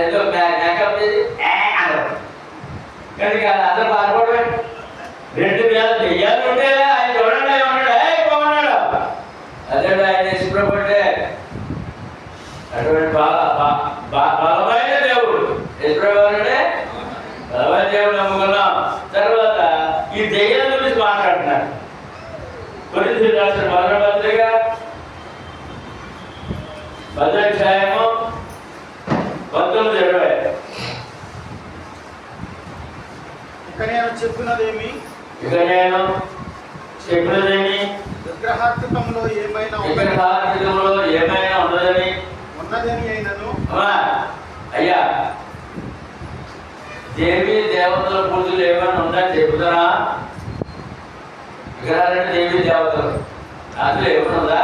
ఏదో మేకప్ చేసి అన్నారు. కానీ అందరూ బాధపడమే. 2000 దెయ్యాలు ఉంటే ఆయన చూడండి ఉన్నాడు బాగున్నాడు. అదే ఆయన ఇష్టపడే అటువంటి బలమైన దేవుడు ఇష్టపడే బలమైన దేవుడు నమ్ముకున్నాం. తర్వాత ఈ దెయ్యాల గురించి మాట్లాడుతున్నారు. కొరింథీయులకు రాసిన మొదటి పత్రిక 10వ అధ్యాయము 19-20. ఇక నేను చెప్పినదేమి విగ్రహార్పితంలో ఏమైనా ఉన్నదని అయినను అయ్యా దేవి దేవతల పూజలు ఏమైనా ఉందని చెబుతారా? విగ్రహాలంటే దేవి దేవతలు అందులో ఏమైనా ఉందా?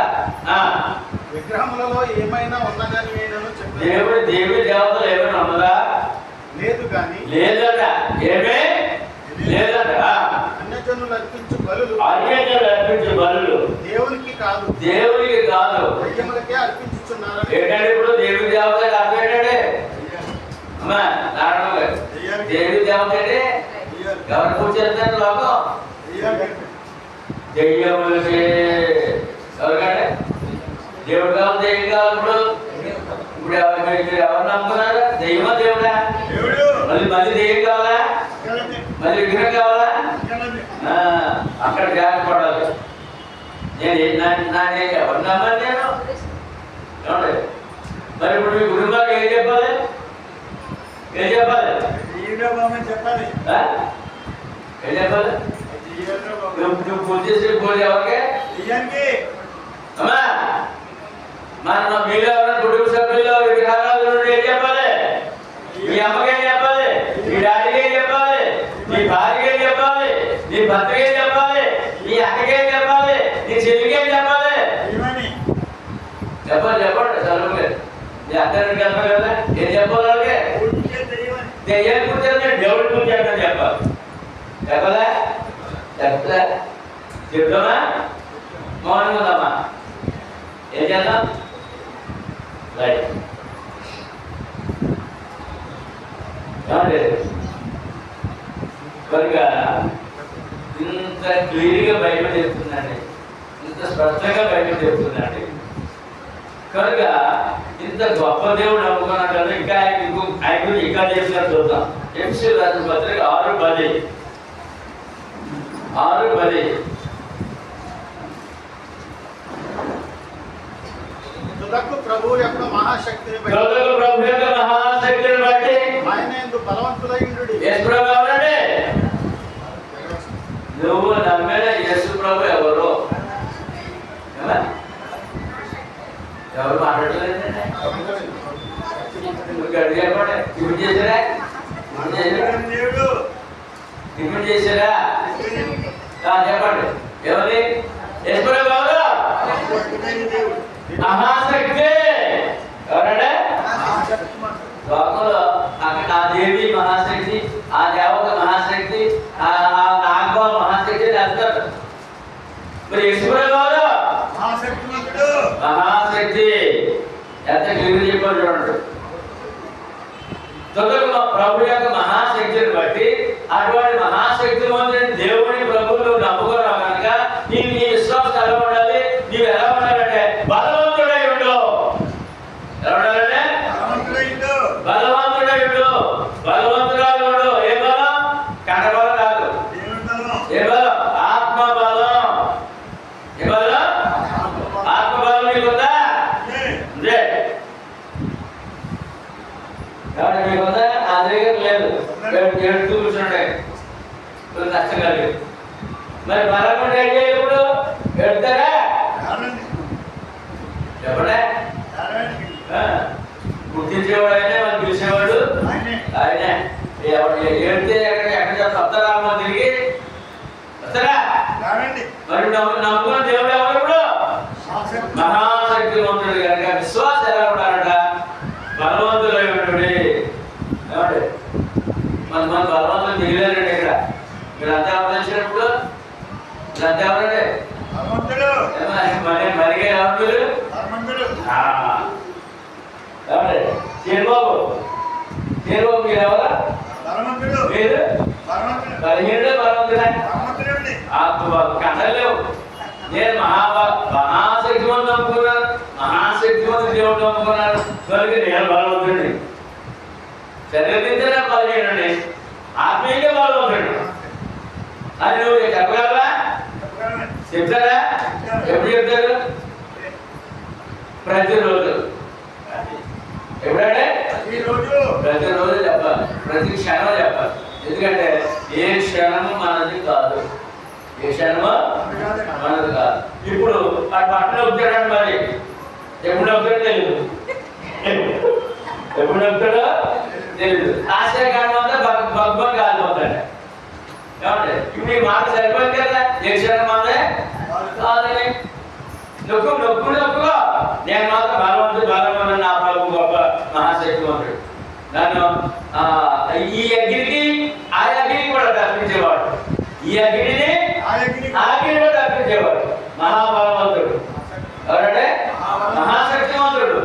విగ్రహములలో ఏమైనా ఉన్నదని అయినను చెప్పు. దేవి దేవతలు ఏమైనా ఉన్నదా? లేదు కానీ లేదట. ఏమే లేదట. అన్యజనులు అర్పించు బలులు దేవునికి కాదు దెయ్యములకే అర్పించుచున్నారు. ఏంటంటే ఇప్పుడు దేవి దేవతలకు అర్థం ఏంటంటే అమ్మా నారాయణ దేవి దేవత అంటే ఎవరు పూజ చేస్తారు? లోకం దెయ్యములకి. ఎవరికంటే దేవుడు కావాలి దెయ్యం కావాలి. ఇప్పుడు ఎవరు నమ్ముకున్నారు? దెయ్యమా దేవుడా? మళ్ళీ దెయ్యం కావాలా? మళ్ళీ విగ్రహం కావాలా? అక్కడ జాగ్రత్త పడాలి. నేను ఎవరు నమ్మాలి? నేను ఏమండి మరి ఇప్పుడు మీ కుటుంబానికి ఏం చెప్పాలి? ఏం చెప్పాలి? నువ్వు పూజ చేసి పూజ ఎవరికి? అమ్మా మన మీరు ఎవరైనా కుటుంబ సభ్యుల్లో విగ్రహాలు ఏం చెప్పాలి? మీ అమ్మకేం చెప్పాలి? మీ డాడీకి ఏం చెప్పాలి? నీ భార్యకి ఏం చెప్పాలి? నీ భర్తకి ఏం చెప్పాలి? నీ అక్కకేం చెప్పాలి? నీ చెల్లికి ఏం చెప్పాలి? చెప్పండి చదువులే. నీ అక్కడికి చెప్పాలి కదా. ఏం చెప్పాలి? వాళ్ళకి దెయ్యాన్ని కూర్చొని దేవుడి పూజ చేద్దాం చెప్పాలి. చెప్పదా? చెప్తామా? మౌనంగా ఉందామా? ఏం చేద్దాం? రైట్. కనుక ఇంత క్లియర్గా బయట చెప్తుందండి, ఇంత స్పష్టంగా బయట చెప్తుందండి. కనుక ఇంత గొప్ప దేవుడు నమ్ముకున్నాం కదా. ఇంకా ఆయన ఇంకా చేసినట్టు చూద్దాం. ఎఫెసీ రాసిన పత్రిక 6:10 తుదకు ప్రభువు యొక్క మహాశక్తిని బట్టి ఆయన యందు బలవంతులై ఉండుడి. నువ్వు నమ్మిన యేసు ప్రభు ఎవరు మాట్లాడలేదండి. చెప్పండి. ఇప్పుడు చేశారా? ఇప్పుడు చేశారా? చెప్పండి. ఎవరి యేసు ప్రభు ఎవరు? మహాశక్తి. ఎవరంటే లోకంలో అక్కడ ఆ దేవి మహాశక్తి, ఆ దేవత మహాశక్తి, ఆ నాగ మహాశక్తి అంటారు. మరి యేసుప్రభు మహాశక్తి ఎంత క్లియర్ చెప్పారు చూడండి. ప్రభు యొక్క మహాశక్తిని బట్టి అటువంటి మహాశక్తి దేవుని ప్రభువులు నమ్ముకున్నావు కనుక నీ విశ్వాసం ఎలా ఉండాలి? నీవు ఎలా ఉండాలంటే బలవంతుడై ఉండు. ఎలా ఉండాలంటే బలవంతుడై ఉండు. బలవంతురాలు ఉండు. ఏ బలం? కండ బలం కాదు. ఏ బలం? ఆత్మ బలం. ఏ బలం? ఆత్మ బలం నీకుందా? మీకుందా? నా దగ్గర లేదు. ఏడుతూ కూర్చుంటాయి కష్టం కలిగి. మరి బలం ఉంటే ఏం చేయాలి? ఇప్పుడు ఎడతారా? చెప్పండి. గుర్తించేవాడు ఆయనే, మనం పిలిచేవాడు ఆయనే. ఏడితే ఎక్కడ వస్తారా? తిరిగి వస్తారా? మరి నమ్ముకున్న దేవుడు ఎవరు? ఇప్పుడు మహాశక్తివంతుడు కనుక విశ్వాసం ఎలా ఉండాలంట? బలవంతుడు చంద్రబాబు చంద్రబాబు మీరు ఎవరా? బలవంతుడు. మీరు బలవంతుడు. 17 బలవంతుడా? బలవంతుడండి. కథలేవు. నేను మహాశక్తివంతుడు నమ్ముకున్నాను, మహాశక్తివంతుడు దేవుడు నమ్ముకున్నాను కనుక నేను బలవంతుడిని. శరీరించిన 17 అండి, ఆత్మీయంగా బలవంతుడు అని నువ్వు చెప్పగలరా? చెప్తారా? ఎప్పుడు చెప్తారు? ప్రతిరోజు. ఎప్పుడంటే ప్రతిరోజు చెప్పాలి, ప్రతి క్షణం చెప్పాలి. ఎందుకంటే ఏ క్షణము మనది కాదు, ఏ క్షణము మనది కాదు. ఇప్పుడు ఆ పట్టణ వచ్చాడు, మరి ఎప్పుడు వస్తాడో తెలియదు, ఎప్పుడు వస్తాడో తెలియదు. ఆశ్చర్యకాలం అంతా భగవంతుడు కాలిపోతాడు. ఏమంటే ఇప్పుడు ఈ మాట సరిపోయింది కదా, ఏ క్షణం మనదే కాదని నొక్కుగా నేను మాత్రం బలవంతుడు నా ప్రభు గొప్ప మహాశక్తివంతుడు. నన్ను ఈ అగ్నికి ఆ అగ్నికి కూడా తప్పించేవాడు, ఈ అగ్నిని ఆ అగ్ని కూడా తప్పించేవాడు. మహాబలవంతుడు ఎవరంటే? మహాశక్తివంతుడు.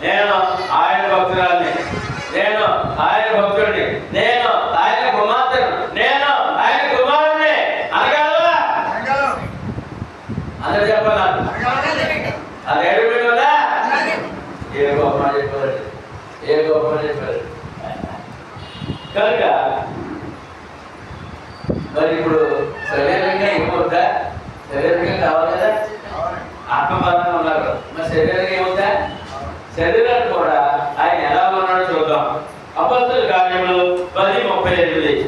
నేను ఆయన భక్తురాల్ని, నేను ఆయన భక్తుడిని, నేను ఆయన కుమార్తెను, నేను ఆయన కుమారుడిని అనగలవా? అందరు చెప్పాలి. అది ఏడు కదా, ఏ గొప్ప చెప్పారు, ఏ గొప్ప చెప్పారు. కనుక మరి ఇప్పుడు శరీరంగా ఏమవుతా? శరీరంగా కావాలి కదా, ఆత్మబలంగా ఉన్నారు. మరి శరీరంగా ఏమవుతా? శరీరాన్ని కూడా ఆయన ఎలా ఉన్నాడో చూద్దాం. అపొస్తలుల కార్యములు 10:38.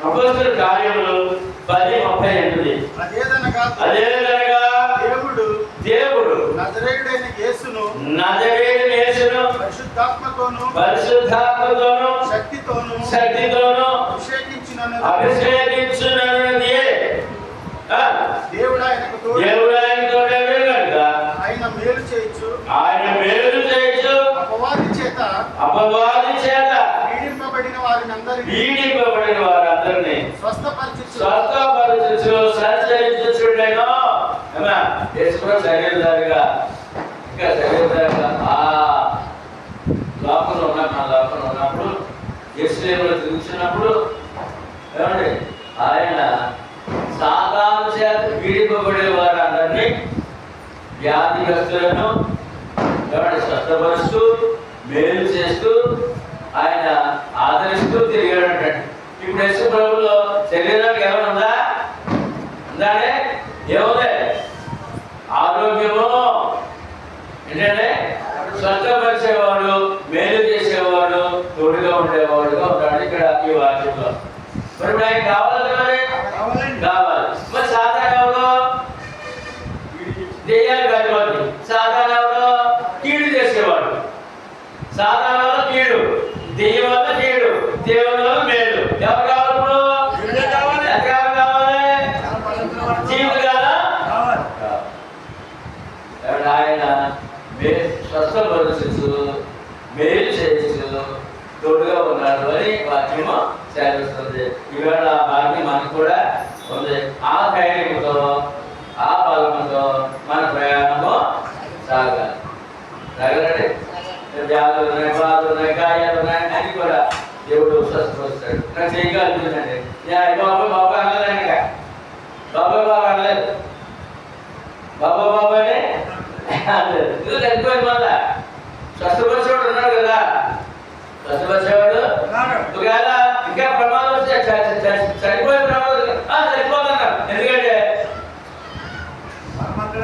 అపొస్తలుల కార్యములు 10:38. అదేదనగా దేవుడు నజరేయుడైన యేసును పరిశుద్ధాత్మతోను శక్తితోను అభిషేకించునన్నది దేవుడు ఆయనకు తోడే కనుక ఆయన మేలు చేయొచ్చు, అపవాది చేత పీడింపబడిన వారందరినీ స్వస్థపరచు సంచరించుచుండెను. యేసుప్రభు శరీరధారిగా, ఇంకా శరీరధారిగా ఆ లోకంలో ఉన్నప్పుడు యెరూషలేములో తిరుగుతున్నప్పుడు ఏమండి ఆయన సాతాను చేత పీడింపబడే వారందరినీ, వ్యాధిగ్రస్తులను ఏమంటే స్వస్థపరుస్తూ మేలు చేస్తూ ఆయన ఆదరిస్తూ తిరిగాడు. ఇప్పుడు యేసు ప్రభువులో శరీరానికి ఏమైనా ఉందా? ఉందానే? ఏముంది? ఆరోగ్యము ఏంటంటే స్వస్థపరిచేవాడు, మేలు చేసేవాడు, తోడుగా ఉండేవాడుగా ఉన్నాడు ఇక్కడ ఈ వాక్యంలో. మరి ఆయన కావాలి కదా, కావాలి. మరి సాధారణ ఎవరు? దెయ్యాలు కానివాడు. సాధారణ ఎవరు? కీడు చేసేవాడు. సాధారణ వల్ల కీడు, దెయ్యం వల్ల కీడు, దేవుని వల్ల మేలు. ఎవరు కావాలి? ఇప్పుడు ఎంతకాలం కావాలి? జీవితకాలం. ఆయన స్వస్థపరుచు మేలు చేస్తూ తోడుగా ఉన్నాడు అని వాక్యము సేవిస్తుంది. ఈవేళ ఆ భాగ్యం మనకు కూడా ఉంది. ఆ ధైర్యంతో, ఆ బలంతో మన ప్రయాణము సాగాలి. సాగలండి. వ్యాధులు ఉన్నాయి, బాధలు ఉన్నాయి, గాయాలు ఉన్నాయి, అన్ని కూడా దేవుడు స్వస్థపరుస్తాడు. నాకు చేయగలుగుతుందండి. బాబు అనలేదండి, బాబు అనలేదు, బాబు అని ఇది చనిపోయింది. మళ్ళా స్వస్థపరిచేవాడు ఉన్నాడు కదా, స్వస్థపరిచేవాడు. ఒకవేళ ఇంకా ప్రమాదం వస్తే చనిపోయే ప్రమాదం చనిపోతున్నారు. ఎందుకంటే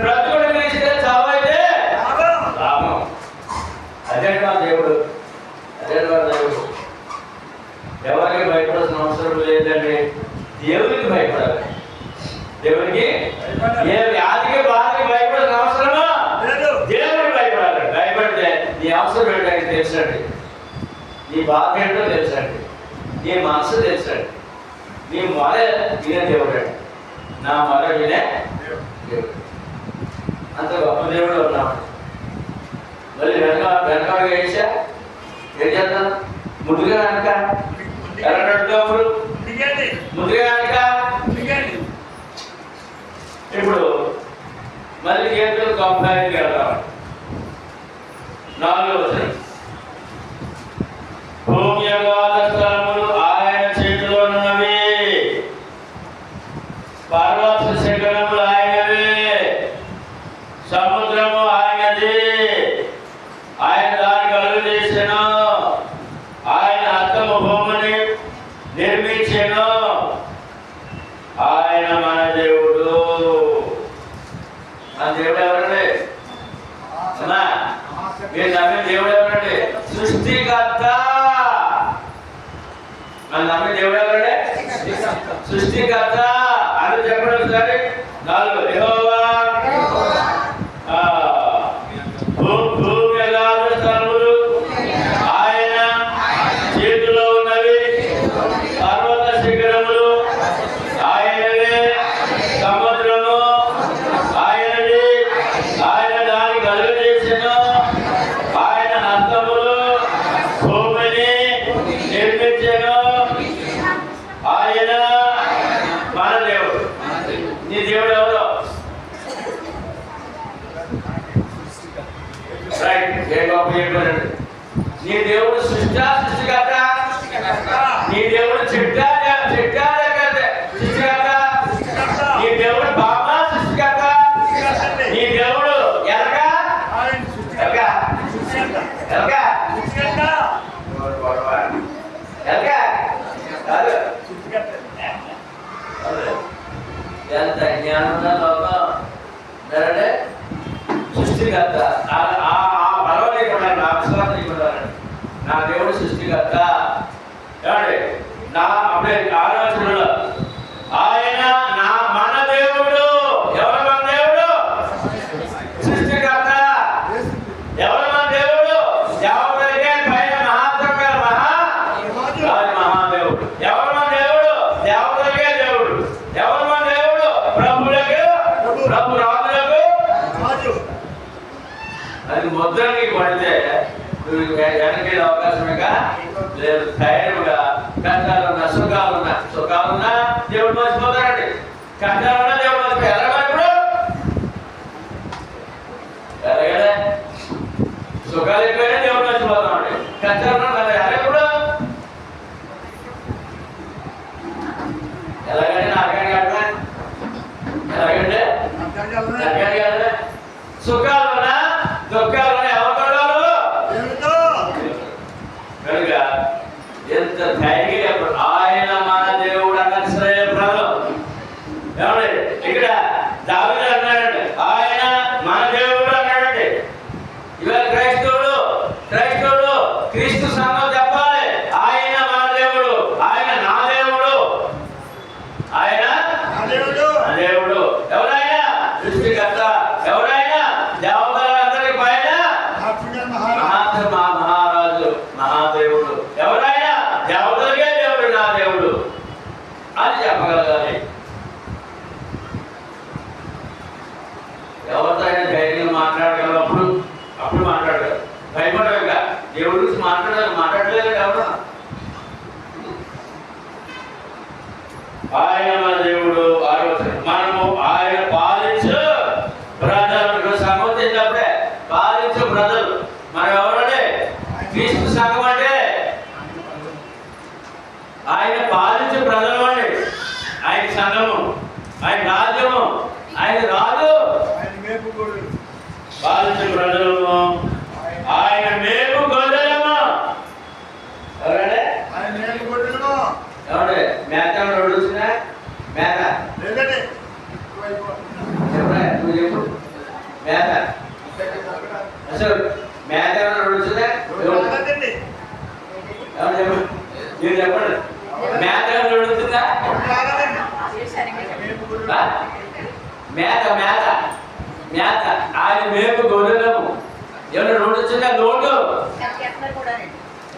బ్రతుకుడు పిలిస్తే చావైతే లాభం. అదే మా దేవుడు, అదే మా దేవుడు. ఎవరికి భయపడాల్సిన అవసరం లేదండి, దేవునికి భయపడాలి. దేవునికి ఏ వ్యాధికి బాధకి భయపడాల్సిన అవసరమా? దేవునికి భయపడాలి. భయపడితే నీ అవసరం ఏంటో ఆయనకి తెలుసండి, నీ బాధ ఏంటో తెలుసండి, నీ మనసు తెలుసండి, నీ మొర వినే దేవుడు అండి. నా మొర వినే దేవుడు. అంత గొప్ప దేవుడు ఉన్నాడు. మళ్ళీ వెనకాల వేసా ఏం చేద్దాం? ముందుగా వెనక ఎర్రప్పుడు ముందుగా వెనక. ఇప్పుడు మళ్ళీ కీర్తన 95కి వెళ్దాం. 4వ వచనం. భూమి అగాధ స్థలములు ఆయన చేతిలోనున్నవి, పర్వత శిఖరములు ఆయనవే, సముద్రము ఆయనది, ఆయన దాన్ని కలుగు చేసెను, ఆయన హస్తము భూమిని నిర్మించెను, ఆయన మన దేవుడు. మన దేవుడు ఎవరండి? అమ్మా, మీరు నమ్మే దేవుడు ఎవరండి? సృష్టికర్త. మన నమ్మే దేవుడు ఎవరండి? సృష్టికర్త. అని చెప్పండి ఒకసారి. 4 యెహోవా భూమి అగాధ స్థలములు ఆయన చేతిలో ఉన్నవి, పర్వత శిఖరములు ఆయనవే, సముద్రము ఆయనది, ఆయన దాన్ని కలుగజేసెను, ఆయన హస్తములు భూమిని నిర్మించెను, ఆయన మన దేవుడు. నీ దేవుడు ఎవరు? రైట్. ఏ గొప్ప చెప్పారండి. నీ దేవుడు సృష్టికర్త. నీ దేవుడు సృష్టికర్త. నీ దేవుడు బాబా సృష్టికర్త. నీ దేవుడు ఎలాగా ఎంత జ్ఞానం లోకం అంటే సృష్టికర్త. ఆ బలం లేకుండా నా విశ్వాసం లేకుండా నా దేవుడు సృష్టికర్త. ఏమండి? నా అప్పుడే ఆలోచనలో ఆయన మన దేవుడు. ఎవరు మన దేవుడు? సృష్టికర్త. ఎవరు మన దేవుడు? దేవతలకే పైన మహాదేవుడు. ఎవరు మన దేవుడు? దేవతలకే దేవుడు. ఎవరు మన దేవుడు? ప్రభువులకు ప్రభు, రాజులకు రాజు. అది ముద్ర నీకు పడితే నువ్వు వెనక్కి అవకాశమేగా లేదు. ధైర్యంగా కష్టాలున్నా సుఖాలున్నా దేవుడు మర్చిపోతారండి. కష్టాలున్నా దేవుడు మర్చిపోయి ఎలాగా ఇప్పుడు ఎలాగలే సుఖాలు ఎక్కువైనా దేవుడు మర్చిపోతామండి. కష్టాలున్నా ఎలాగప్పుడు ఎలాగంటే నాకండి కాదు, ఎలాగంటే నాకండి కాదు. సుఖాలున్నా దుఃఖాలున్నా ఎవరు కనుక ఎంత ధైర్యంగా చెప్పండి. ఆయన మన దేవుడు అన్నది శ్రేయప్రదం. ఏమండి? ఇక్కడ దావీదు అన్నాడండి ఆయన మన దేవుడు అన్నాడండి. ఇవాళ క్రైస్తవుడు క్రీస్తు సంఘం చెప్పాలి ఆయన మన దేవుడు, ఆయన నా దేవుడు, ఆయన నా దేవుడు. ఎవరైనా సృష్టికర్త, ఎవరైనా దేవతలందరికీ పైన మహారాజు, మహాదేవుడు. ఎవరైనా దేవతలకే దేవుడు నా దేవుడు అని చెప్పగలగాలి. ఎవరితో అయినా ధైర్యంగా మాట్లాడగలప్పుడు అప్పుడు మాట్లాడగలరు. భయపడగా దేవుడి గురించి మాట్లాడలేదు ఎవరు? ఆయన మన దేవుడు. ఆలోచన మనము ఆయన పాలించు ప్రజలు. సంబంధించినప్పుడే పాలించు ప్రజలు. మనం ఎవరంటే క్రీస్తు సంఘం అంటే ఆయన పాలించే ప్రజలు అండి. ఆయన సంఘము, ఆయన రాజ్యము, ఆయన రాజు. పాలించే ప్రజలము, ఆయన మేపు గొర్రెలము. ఎవరంటే ఎవడే మేత రోడ్డు వచ్చినా మేత చెప్పరా? నువ్వు చెప్పు. మేత అసలు మేత రోడ్డు వచ్చినా ఎవరు చెప్పు? మీరు చెప్పండి. మేత నడుస్తుందా? మేత మేత మేత ఆయన మేపు గొర్రెలము. ఏమన్నా రోడ్డు వచ్చిందా? లోటు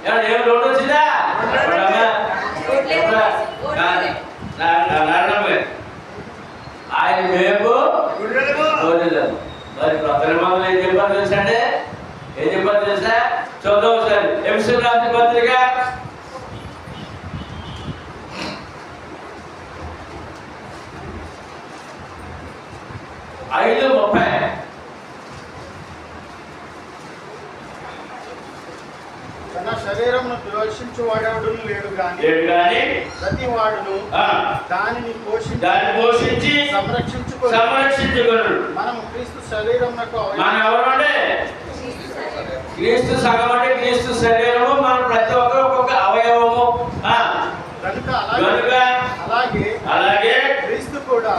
ఏమన్నా ఏం రోడ్డు వచ్చిందా? ఆయన మేపు గొర్రెలము. మరి కొత్త నిబంధనలు ఏం చెప్పారు తెలుసా అండి? ఏం చెప్పారు తెలుసా? చూద్దాం ఒకసారి. ఎఫెసీయులకు రాసిన పత్రిక 5:30 తన శరీరమును ద్వేషించువాడెవడు లేడు గాని లేడు కానీ ప్రతి వాడును దానిని పోషించి సంరక్షించుకోడు. మనం క్రీస్తు శరీరమునకు మనం ఎవరంటే క్రీస్తు సంఘం అంటే క్రీస్తు శరీరము. మనం ప్రతి ఒక్కరు ఒక్కొక్క అవయవము. కనుక అలాగే క్రీస్తు కూడా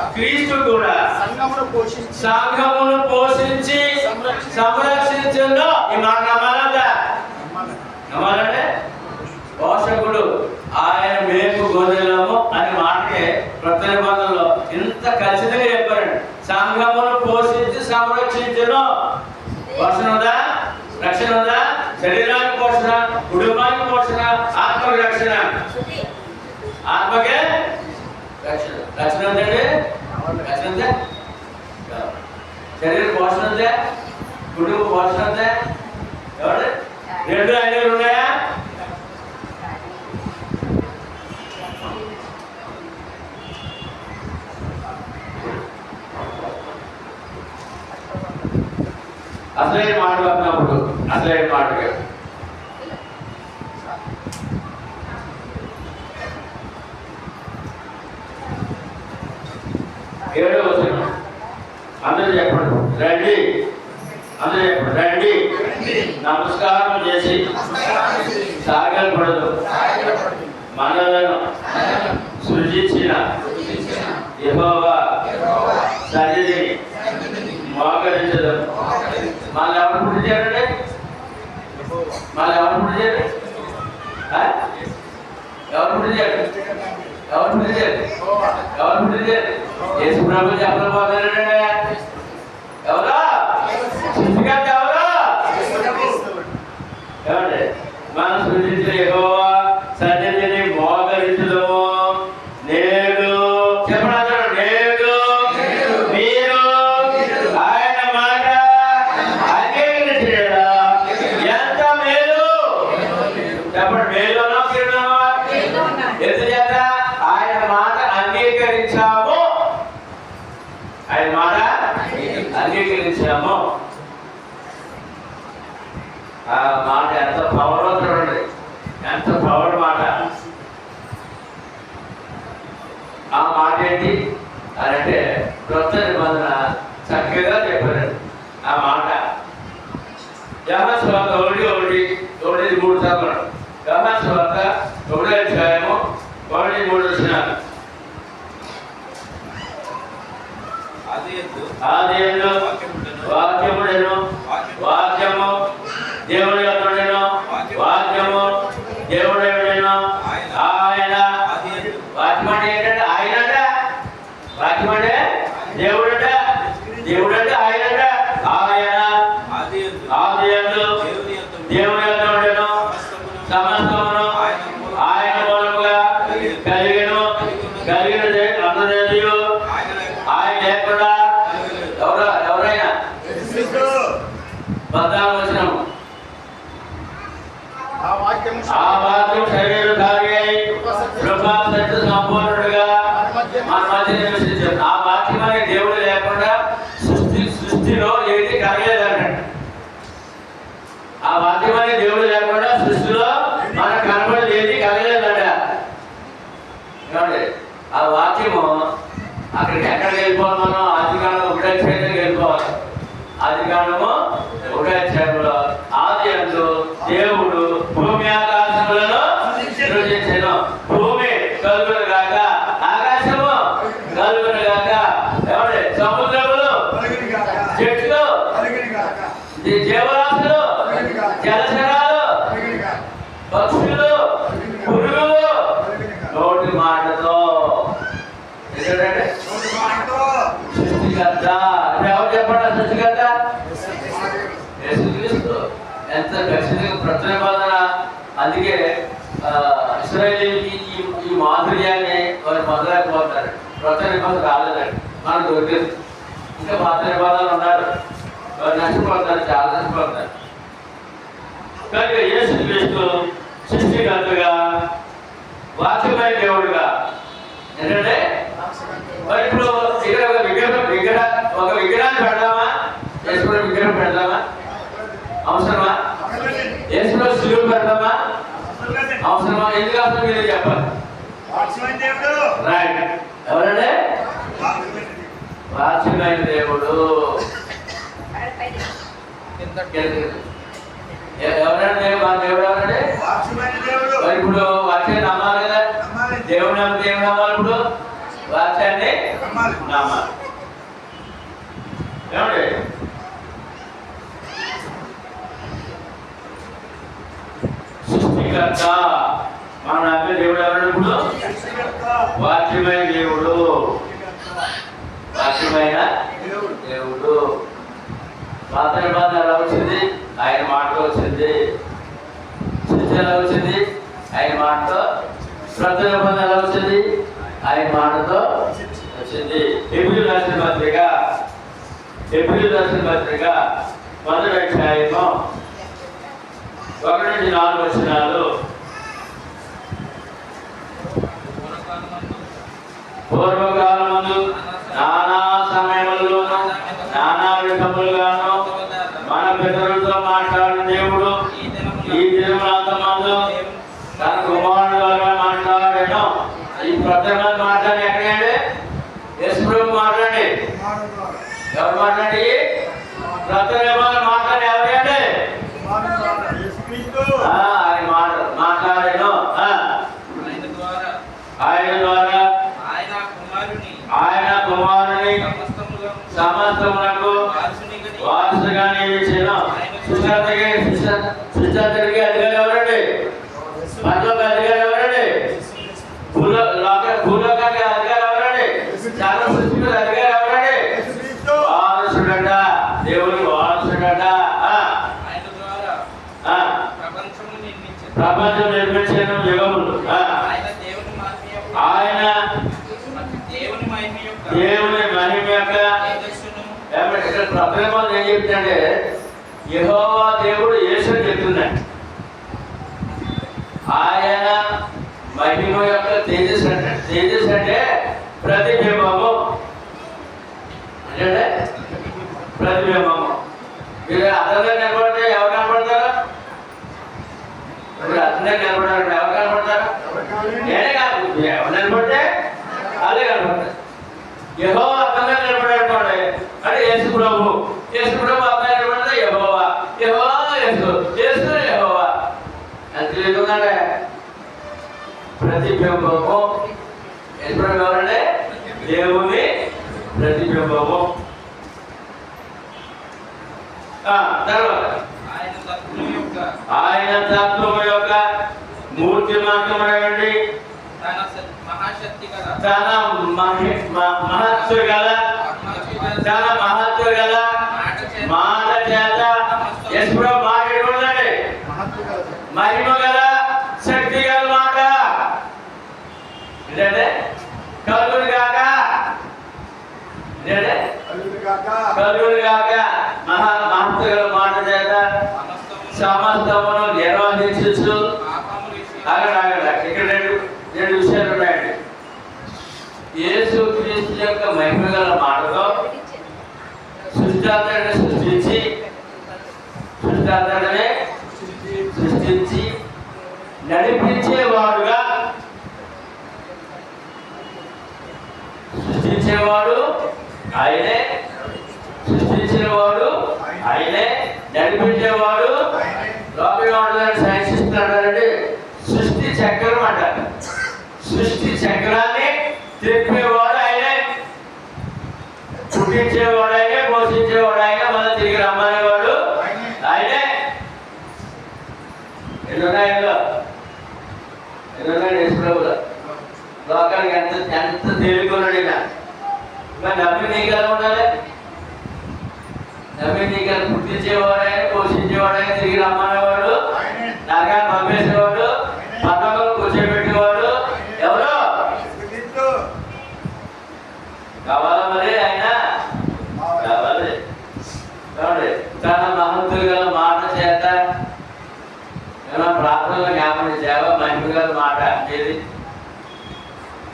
సంఘమును పోషించి సంరక్షించడంలో ఈ మాట నమ్మాలంటే పోషకుడు ఆయన మేపు గొర్రెలము అనే మాటకే కొత్త నిబంధనలో ఇంత ఖచ్చితంగా చెప్పారండి. సంఘమును పోషించి సంరక్షించడం. పోషణ ఉందా? రక్షణ ఉందా? శరీరానికి పోషణ, కుటుంబానికి పోషణ, ఆత్మకి రక్షణ. ఆత్మకే రక్షణ. రక్షణ ఉందండి? రక్షణ ఉందా? శరీర పోషణ ఉందా? కుటుంబ పోషణ ఉందా? ఎవరు? రెండు అన్నీ ఉన్నాయా? అసలైన మాట అన్నప్పుడు అసలైన మాట 7వ వచనం అందరూ చెప్పండి. రండి, అందరూ చెప్పండి. రండి, నమస్కారం చేసి సాగలపడదు మనలను సృజించిన యెహోవా సన్నిధిని మోకరించదు. మన ఎవరు పుట్టి చేయండి? మన ఎవరు పుట్టి చేయండి? ఎవరు పుట్టి చేయండి? ఎవరు పుట్టి చేయండి? ఎవరు పుట్టి చేయండి? యేసు ప్రభు చెప్పలేకపోతారండి. ఎవరా సృష్టికర్త? ఎవరా? ఏమండి? మనం సృష్టించిన యెహోవా సన్నిధిని మోకరించదము. నేడు చెప్పండి, నేడు మీరు ఆయన మాట అంగీకరించలేదా? ఎంత మేలు చెప్పండి. మేలునో కీడునో? ఎందుచేత ఆయన మాట అంగీకరించాము. ఆయన మాట అంగీకరించాము. ఆ మాట ఎంత పవర్ చూడండి, ఎంత పవర్ మాట. ఆ మాట ఏంటి అని అంటే క్రొత్త నిబంధన చక్కగా చెప్పారండి. ఆ మాట యోహాను సువార్త 1:1-3 చదవండి. యోహాను సువార్త 1:1-3 ఆదియందు వాక్యముడెను, వాక్యము దేవుని యొద్దనుండెను, వాక్యము దేవుడై ఉండెను. ఆయన వాక్యం అంటే ఏంటంటే ఆయనట. వాక్యం అంటే దేవుడట. దేవుడంటే ఆయనట. ఆయన ఆదియందు దేవుని యొద్ద ఉండెను, సమస్తమును ఆయన మూలముగా కలిగెను. కలిగినది అందరిది ఆయన లేకుండా ఎవరైనా 14వ వచనం. ఆ వాక్యము శరీరధారి అయి కృపా సత్య సంపూర్ణుడుగా మన మధ్య నివసించాడు. ఆ వాక్యం అనే దేవుడు లేకుండా సృష్టిలో ఏది కలగలేదన్నాడు. ఆ వాక్యం అనే దేవుడు లేకుండా సృష్టిలో మనకు కనబడేది ఏది కలగలేదన్నాడు. ఆ వాక్యము అక్కడికి ఎక్కడికి వెళ్ళిపోవాలి? మనం ఆదికాండం 1:5 వెళ్ళిపోవాలి. ఆదికాండము 1:5 ఆదియందు దేవుడు భూమి ఆకాశములను సృజించెను. భూమి కలుగును గాక, ఆకాశము కలుగును గాక, ఏమండి సముద్రములు, చెట్లు, జీవరాశులు, జలచరాలు, పక్షులు, పురుగులు నోటి మాటతో సృష్టికర్త. ఎవరు చెప్పండి? సృష్టికర్త యేసుక్రీస్తు. ఎంత ఖచ్చితంగా క్రొత్త నిబంధన. అందుకే ఇశ్రాయేలీయులకి ఈ మాధుర్యాన్ని వారు మొదలైపోతారు. క్రొత్త నిబంధన రాలేదండి, మనకు దొరికింది. ఇంకా పాత నిబంధనలు ఉన్నారు, వారు నష్టపోతారు, చాలా నష్టపోతారు. కనుక యేసుక్రీస్తు సృష్టికర్తగా, వాక్యమైన దేవుడుగా. ఏంటంటే మరి ఇప్పుడు ఇక్కడ ఒక విగ్రహాన్ని పెడదామా? యేసుప్రభు విగ్రహం పెడదామా? అవసరమా? యేసుప్రభు శిలువ పెడదామా? అవసరమా? ఎందుకు అవసరం మీరు చెప్పాలి. వాక్యమైన దేవుడు. రైట్. ఎవరంటే వాక్యమైన దేవుడు. ఎవరంటే మా దేవుడు ఎవరంటే వాక్యమైన దేవుడు. మరి ఇప్పుడు వాక్యాన్ని నమ్మాలి కదా. నమ్మాలి. దేవుడు నమ్మితే ఏం నమ్మాలి? ఇప్పుడు వాక్యాన్ని నమ్మాలి. నమ్మాలి. ఏమండి? సృష్టికర్త మన నమ్మే దేవుడు ఎవరంటే ఇప్పుడు సృష్టికర్త. వాక్యమైన దేవుడు. వాక్యమైన దేవుడు. దేవుడు. పాత నిబంధన ఎలా వచ్చింది? ఆయన మాటతో వచ్చింది. సృష్టి ఎలా వచ్చింది? ఆయన మాటతో. క్రొత్త నిబంధన ఎలా వచ్చింది? ఆయన మాటతో వచ్చింది. ఎబ్రిల్ రాసిన పత్రిక 1వ అధ్యాయము 1 నుంచి 4 వచనాలు. పూర్వకాలమందు నానా సమయములలోను నానా విధములుగాను మన పితరులతో మాట్లాడిన దేవుడు ఈ దినములంతమందు తన కుమారుడు ద్వారా మాట్లాడాను. ఈ ప్రజలు మాట్లాడి ఎక్కడండి? యేసు ప్రభు మాట్లాడి. ఎవరు మాట్లాడి? ప్రజలు మాట్లాడి ఎవరండి? యేసుక్రీస్తు. ఆయన మాట్లాడాను. ఆయన ద్వారా ఆయన కుమారుని సమస్తమునకు వారసుగా నియమించిన సుశాంతకి అధికారి ఎవరండి? పరలోక అధికారి ఎవరండి? భూలోకానికి అధికారి ఎవరండి? చాలా సృష్టికి అధికారి ఎవరండి? యేసుక్రీస్తు. వారసుడట. దేవుని వారసుడట. ప్రపంచం నిర్మించిన యుగములు. ఆయన దేవుని మహిమ యొక్క ఇక్కడ ప్రతిమ ఏం చెప్తుందంటే యెహోవా దేవుడు యేసు అని చెప్తున్నాడు. ఆయన మహిమ యొక్క తేజస్సు అంటే తేజస్సు అంటే ప్రతిబింబము. అంటే ప్రతిబింబము. మీరు అర్థంగా నిలబడితే ఎవరు కనపడతారు? ఇప్పుడు అర్థంగా నిలబడారు ఎవరు కనపడతారు? నేనే కాదు. ఎవరు నిలబడితే అదే కనపడతారు. యెహోవా అర్థంగా నిలబడాడు అంటే యేసు ప్రభు. యేసు ప్రభు అర్థంగా నిలబడితే యెహోవా. యెహోవా యేసు. యేసు యెహోవా. అది తెలియకుండానే ప్రతిబింబము. యేసు ప్రభు ఎవరంటే దేవుని ప్రతిబింబము. తర్వాత ఆయన తత్వము యొక్క మూర్తిమంతమైనటువంటి చాలా మహత్వ గల మాట చేత ఎప్పుడు మాట్లాడుకోండి. మహిమ గల శక్తి గల మాట ఏంటంటే కలుగుడు కాక కలుగుడు కాక మహత్వ గల మాట చేత సమస్తమును నిర్వహించు. అక్కడ ఇక్కడ రెండు విషయాలు ఉన్నాయండి. యేసు క్రీస్తు యొక్క మహిమ గల మాటతో సృష్టాంతరాన్ని సృష్టించి నడిపించేవాడుగా సృష్టించేవాడు ఆయనే, సృష్టించేవాడు ఆయనే, నడిపించేవాడు లోకంలో సైన్స్ ఇస్తున్నాడంటే సృష్టి చక్రం అంటారు. సృష్టి చక్రాన్ని తిప్పేవాడు ఆయనే, పుట్టించేవాడు ఆయనే, పోషించేవాడు ఆయన, మళ్ళీ తిరిగి రమ్మనేవాడు ఆయనే. ఎన్నున్నాయో యేసు ప్రభులో లోకానికి ఎంత తేలికొన్నాడు ఈయన. మరి నమ్మి నీకు ఎలా ఉండాలి? నమ్మి నీకు పుట్టించేవాడు ఆయన, పోషించేవాడు ఆయన, తిరిగి రమ్మనేవాడు, నరకాన్ని పంపేసేవాడు, పథకంలో కూర్చోబెట్టేవాడు ఎవరు? కావాలా మరి ఆయన? కావాలి. కాబట్టి తన మహత్తులు గల మాట చేత ప్రార్థనలో జ్ఞాపకం చేవ మహిమ గల మాట ఏది?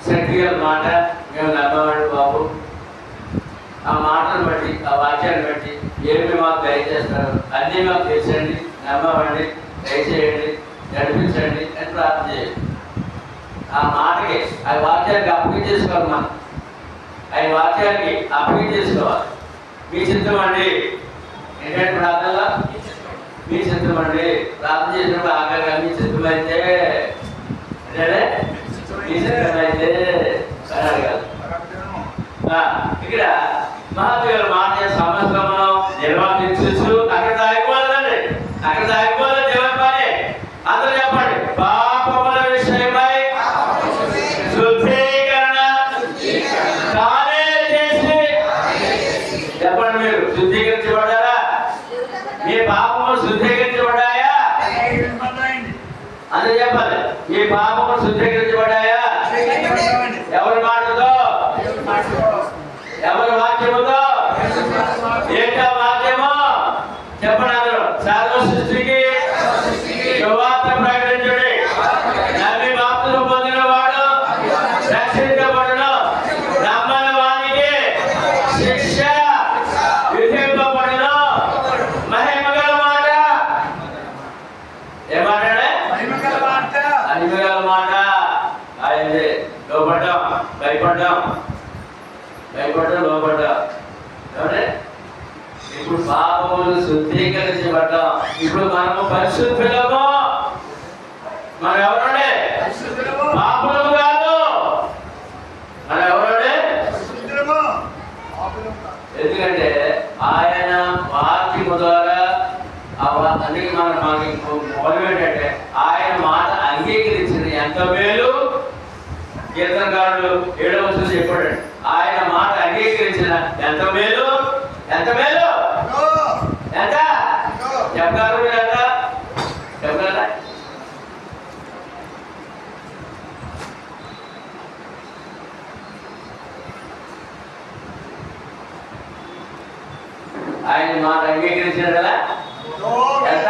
శక్తి గల మాట మేము నమ్మవాడు బాబు. ఆ మాటను బట్టి, ఆ వాక్యాన్ని బట్టి ఏమి మాకు దయచేస్తారు అన్నీ మాకు తెచ్చండి, నమ్మవండి, దయచేయండి, నడిపించండి అని ప్రార్థన చేయండి. ఆ మాటకి ఆ వాక్యానికి అప్పగించేసుకోవాలి. మనం ఆ వాక్యానికి అప్పగించేసుకోవాలి. మీ చిత్తం అండి ఏంటంటే ప్రార్థనలో మీ చిత్తం అండి. ప్రార్థన చేసినప్పుడు ఆఖరిగా మీ చిత్తం అయితే ఏంటంటే మీ చిత్తం అయితే అని అడగాలి. ఇక్కడ మహాత్ముల మాట సమస్తమును నిర్వర్తించు. అక్కడ దాగిపోలేదండి, అక్కడ దాగిపోలే దేవుని పని. అందరూ చెప్పండి, పాపముల విషయమై శుద్ధీకరణ తానే చేసి. చెప్పండి, మీరు శుద్ధీకరించబడ్డారా? మీ పాపములు శుద్ధీకరించబడ్డాయా? అందరూ చెప్పాలి, మీ పాపములు శుద్ధీకరించబడ్డాయా? ఎవరి మాటతో? ఎవరి వాక్యముతో? ఏంటో వాక్యము చెప్పండి అందరూ. సర్వ సృష్టికి సువార్త ప్రకటించుడి. నమ్మి బాప్తిస్మం పొందిన వాడు రక్షించబడును, నమ్మని వానికి శిక్ష విధింపబడును. మహిమగల మాట. ఏమాటే? మహిమగల మాట. అయింది. లోపడ్డాం, భయపడ్డాం, లోపడ్డాం. ఏమంటే ఇప్పుడు పాపములు శుద్ధీకరించబడ్డాం. ఇప్పుడు మనము పరిశుద్ధులము. మనం ఎవరండి? పాపులము కాదు. మనం ఎవరండి? ఎందుకంటే ఆయన వాక్యము ద్వారా అందుకే మనకి మొదలు ఏంటంటే ఆయన మాట అంగీకరించింది ఎంత మేలు. కీర్తనకారుడు 7వ వచనం చెప్పాడు, ఆయన మాట అంగీకరించిన ఎంత మేలు, ఎంత మేలు, ఎంత చెప్పగలరు మీరు? ఎంత చెప్పగలరా? ఆయన మాట అంగీకరించాడు కదా. ఎంత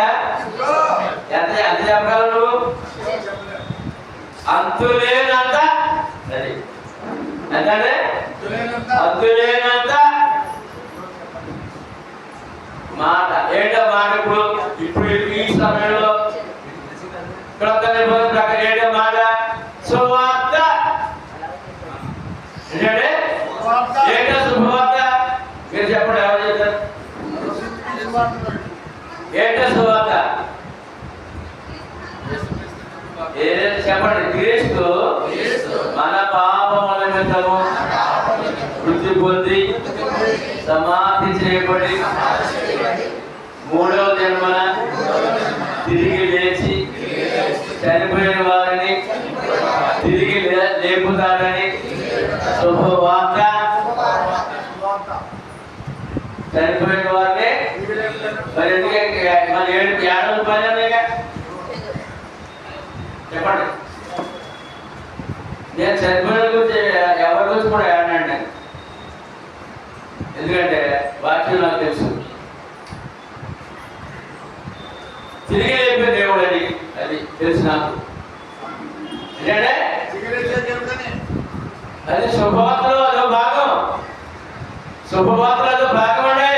ఎంత ఎంత చెప్పగలరు నువ్వు? అంతులేనంత. అది ఎంతంటే అంతులేనంత మాట. ఏంటో మాట? ఇప్పుడు ఈ సమయంలో ప్రకారం ఏంటో మాట? సువార్త. ఏంటంటే ఏంటో శుభవార్త? మీరు చెప్పండి, ఎవరు చెప్తారు? ఏంటో శుభవార్త? చెప్పండి. క్రీస్తు మన పాపముల నిమిత్తము మృతి పొంది సమాధి చేయబడి 3వ జన్మన తిరిగి లేచి చనిపోయిన వారిని తిరిగి లేపుతారని శుభవార్త. చనిపోయిన వారిని మరి ఎందుకంటే మన 7 పని చెప్పండి. నేను చనిపోయిన గురించి ఎవరి గురించి కూడా ఏడండి. ఎందుకంటే వాక్యం నాకు తెలుసు. తిరిగి లేపే దేవుడు అని అది తెలుసు నాకు. ఏంటంటే అది శుభవార్తలో అదో భాగం. శుభవార్తలో అదో భాగం అండి.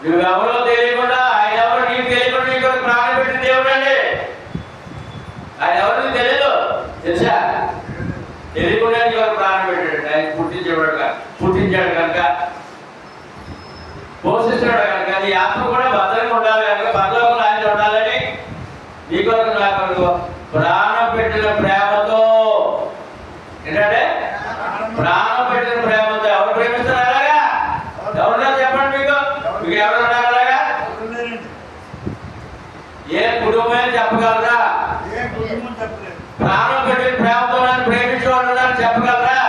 నువ్వెవరో తెలియకుండా ఆయన ఎవరు నీకు తెలియకుండా నీకు ప్రాణం పెట్టిన దేవుడు అండి. ఆయన ఎవరు నీకు తెలియదు, తెలుసా? తెలియకుండా నీకు ప్రాణం పెట్టాడు. ఆయన పుట్టించాడు కనుక, పోషిస్తున్నాడు కనుక, నీ ఆత్మ కూడా భద్రంగా ఉండాలి కనుక, పరలోకంలో ఆయన ఉండాలని నీ కొరకు నా కొరకు ప్రాణం పెట్టిన ప్రేమతో. ఏంటంటే ప్రాణం పెట్టిన ప్రేమతో. ఎవరు ప్రేమిస్తారు అలాగా? ఎవరున్నారు చెప్పండి? మీకు ఎవరు ఉన్నారు అలాగా? ఏ కుటుంబం చెప్పగలరా? ప్రాణం పెట్టిన ప్రేమతో నన్ను ప్రేమించే వాళ్ళు ఉన్నారు చెప్పగలరా?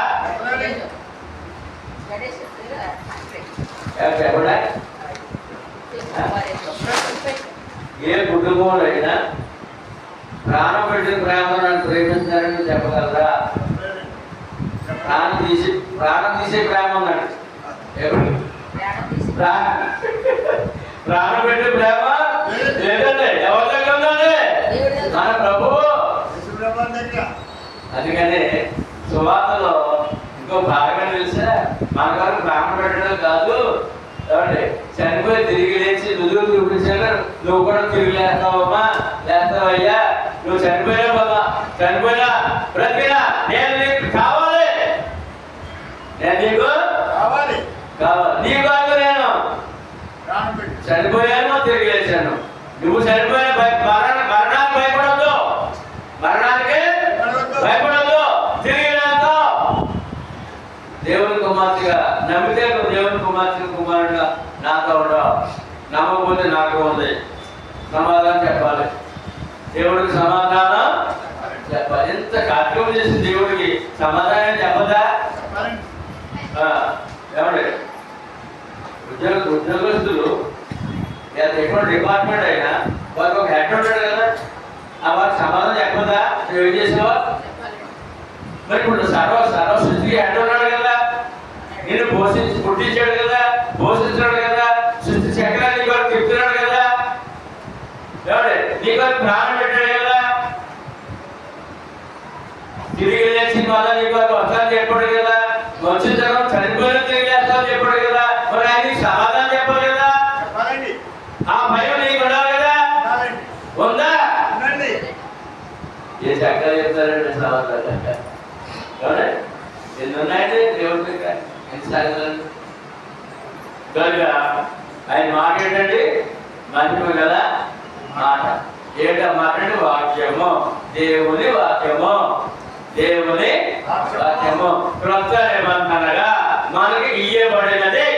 చెప్పండి. ఏ కుటుంబంలో అయినా ప్రాణం పెట్టిన ప్రేమతో నన్ను ప్రేమించారని చెప్పగలరా? ప్రాణం తీసే ప్రేమ ఉన్నాడు. ప్రాణం పెట్టే ప్రేమ లేదండి. ఎవరి దగ్గర ఉందండి? మన ప్రభువు. అందుకనే సువార్తలో ఇంకో భాగం తెలుసా? మన గారు ప్రాణం పెట్టడం కాదు, చనిపోయి తిరిగి లేచి ఎందుకు చూపించాను? నువ్వు కూడా తిరిగి లేస్తావమ్మా, లేస్తావయ్యా. నువ్వు చనిపోయినా బాబా, చనిపోయినా బ్రతికినా నేను నీకు కావాలి, నేను నీకు కావాలి. కావాలి. నీ బాగా నేను ప్రాణం పెట్టు. చనిపోయాను, తిరిగి లేచాను. నువ్వు చనిపోయిన మరణానికి భయపడద్దు, మరణానికి భయపడద్దు, తిరిగి లేస్తావు. దేవుని కుమార్తెగా నమ్మితే నువ్వు దేవుని కుమారుడుగా నాతో ఉండవు. నమ్మకపోతే నాకు ఉంది. సమాధానం చెప్పాలి, దేవుడికి సమాధానం చెప్పాలి. ఎంత కార్యక్రమం చేసిన దేవుడికి సమాధానం చెప్పదా? చెప్పాలండి. ఏమండి, ఉద్యోగస్తులు ఎటువంటి డిపార్ట్మెంట్ అయినా వారికి ఒక హెడ్ ఉంటాడు కదా, ఆ వారికి సమాధానం చెప్పదా? నువ్వు ఏం చేసావా? మరి ఇప్పుడు సర్వసృష్టికి హెడ్ ఉన్నాడు కదా, నేను పుట్టించాడు కదా, పోషించాడు కదా, సృష్టి చక్రాన్ని నీకు వారు చెప్తున్నాడు కదా, ఏమండి నీకు వారు ప్రాణం పెట్టాడు కదా, తిరిగి లేచి మళ్ళా నీకు వారు వస్తాను చెప్పాడు కదా, వచ్చిన తర్వాత చనిపోయిన తిరిగి లేస్తాను చెప్పాడు కదా, మరి ఆయన సమాధానం చెప్పాలి కదా. చెప్పాలండి. ఆ భయం నీకు ఉండాలి కదా, ఉండాలండి. ఉందా? ఉండండి. ఏ చక్కగా చెప్తారండి సమాధానం. ఎన్ని ఉన్నాయండి దేవుడి దగ్గర, ఎన్ని సాగలండి. కనుక ఆయన మాట ఏంటండి? మంచిది కదా మాట. ఏంట మాట అంటే వాక్యము, దేవుని వాక్యము, దేవుని వాక్యము. క్రొత్త నిబంధనగా మనకి ఇయ్యబడినది.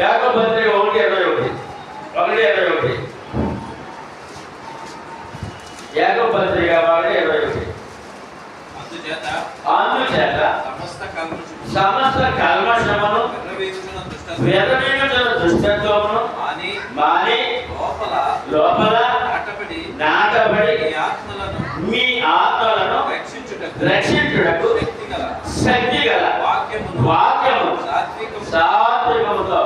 యాకోబు పత్రిక 1:21 1:21 యాకోబు పత్రిక 1:21 అందుచేత సమస్త కల్మషమును వ్యధమీయుల దుష్టత్వమును మాని లోపల నాటబడి మీ ఆత్మలను రక్షించుటకు శక్తి గల వాక్యము సాత్వికముతో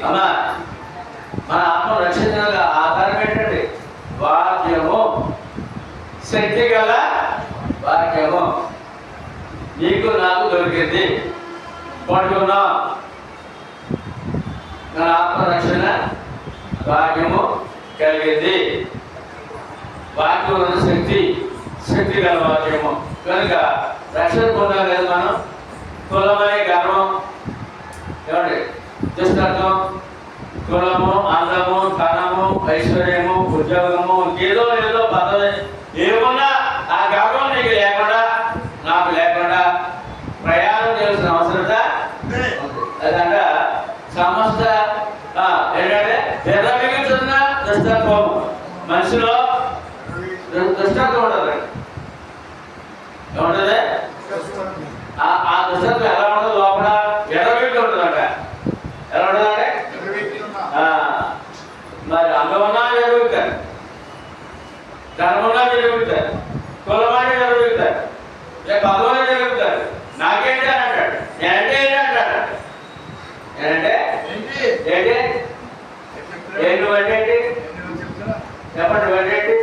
అమ్మా, మన ఆత్మ రక్షించగల ఆధారం ఏంటండి? వాక్యము, శక్తి గల వాక్యము. నీకు నాకు దొరికింది, పడుకున్నా. నా ఆత్మరక్షణ వాక్యము కలిగింది. వాక్యం ఉన్న శక్తి గల వాక్యము. కనుక రక్షణ పొందాలి కదా మనం. కులమనే గర్వం, ఏమండి, దుష్టత్వం, కులము, అందము, ధనము, ఐశ్వర్యము, ఉద్యోగము, ఏదో పదవి ఏమున్నా ఆ గర్వం నీకు లేకుండా, నాకు లేకుండా ప్రయాణం చేయాల్సిన అవసరత అదంట. సమస్త ఏంటంటే విరమిగుతున్న దుష్టత్వం. మనిషిలో దుష్టత్వం ఉండదు. ఏముంటది? ఆ దుష్టత్వం ఎలా ఉండదు? లోపల విరమిగి ఉంటుందంట. ఎలా ఉంటుందంటే మరి అందమన్నా విరమిగుతారు, ధనమున్నా విరమిగుతారు, కులమాన్ని విరమిగుతారు, పదవులు విరమిగుతారు. నాకేంటి అని అంటాడు. నేనంటే ఏంటి అంటాడు. నేనంటే ఏంటి? ఏంటి అంటే చెప్పండి. ఏంటంటే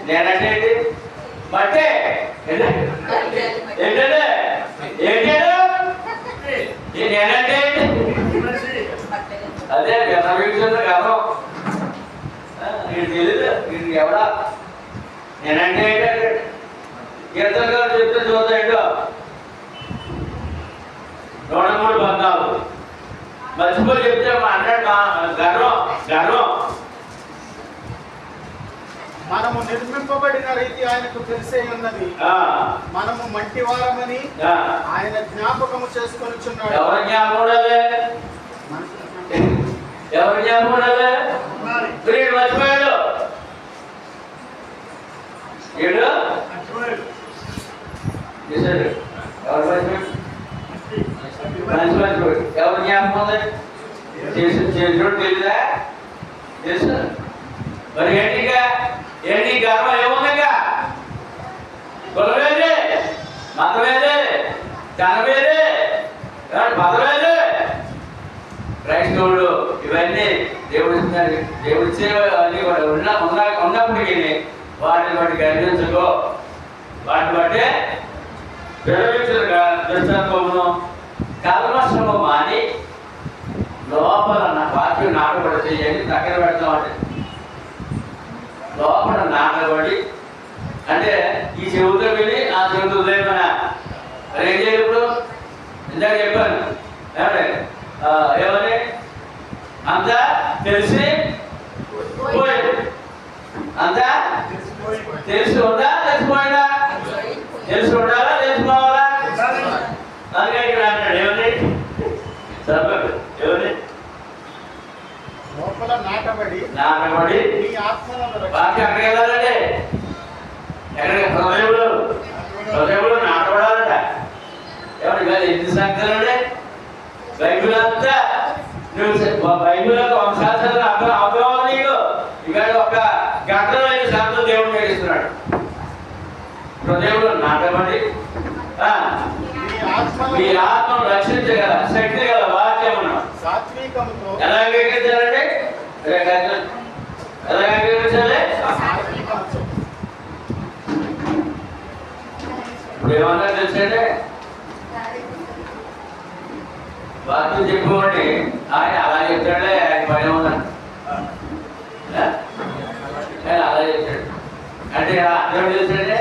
నేనంటే ఏంటి? బట్టే ఏంటంటే ఏంటి? నేనంటే అదే విరమిగుతున్న గర్వం. వీడు తెలీదు, వీడికి ఎవడా నేనంటే ఏంటంటే కీర్తన గారు చెప్తే చూద్దాం. ఏంటో 103:14 మర్చిపోయి చెప్తే మా అన్నాడు. మా గర్వం. మనము నిర్మింపబడిన రీతి ఆయనకు తెలిసే ఉన్నది. మనము మంటి వారమని ఆయన జ్ఞాపకము చేసుకొనిచున్నాడు. ఎవరి జ్ఞాపకం ఉండాలి? ఎవరి జ్ఞాపకం ఉండాలి? వీడు మర్చిపోయాడు. వీడు చేశాడు. ఎవరు మర్చిపోయాడు? మర్చిపోయాడు. ఎవరి జ్ఞాపకం ఉంది? చేసినోడు తెలీదా? తెలుసు. మరి ఏంటి గర్వం ఏముందిగా? కులమేది, మతమేది, ధనమేది, పదమేది, క్రైస్తవుడు ఇవన్నీ దేవుడిచ్చే అన్నీ కూడా ఉన్నప్పటికీ వాటిని బట్టి గర్వించుకో. వాటిని బట్టి దుష్టత్వమును కల్మషము మాని లోపల నాటబడి చేయండి దగ్గర పెడతామండి. లోపల నాటబడి అంటే ఈ చెవుతో విని ఆ చెవుతో ఉదయమనా మరి ఏం చేయాలి ఇప్పుడు? ఇందాక చెప్పాను ఏమని అంతా తెలిసి పోయింది. అంతా తెలిసి ఉందా తెలిసిపోయిందా? తెలిసి ఉండాలా తెలిసిపోవాలా? అందుకే ఇక్కడ అంటాడు ఏమని చదవండి ఏమని లోపల నాటబడి మీ ఆత్మలో బాగా అక్కడికి వెళ్ళాలండి. ఎక్కడికి? హృదయంలో నాటబడాలంట. ఏమన్నా కాదు ఎన్ని సంఖ్యలు బైబిల్ అంతా నువ్వు బైబిల్ యొక్క వంశాచారాలు అర్థం నీకు ఇక్కడ ఒక గంటలో శాంతం దేవుడు మీకు ఇస్తున్నాడు. హృదయంలో నాటబడి మీ ఆత్మను రక్షించగల శక్తి గల వాక్యమును సాత్వికముతో ఎలా అంగీకరించాలంటే ఎలా అంగీకరించాలి? ఇప్పుడు ఏమన్నా తెలుసంటే వాక్యం చెప్పుకోండి ఆయన అలా చెప్తాడే ఆయన పని ఉందండి. ఆయన అలా చెప్తాడు అంటే అర్థం తెలుసంటే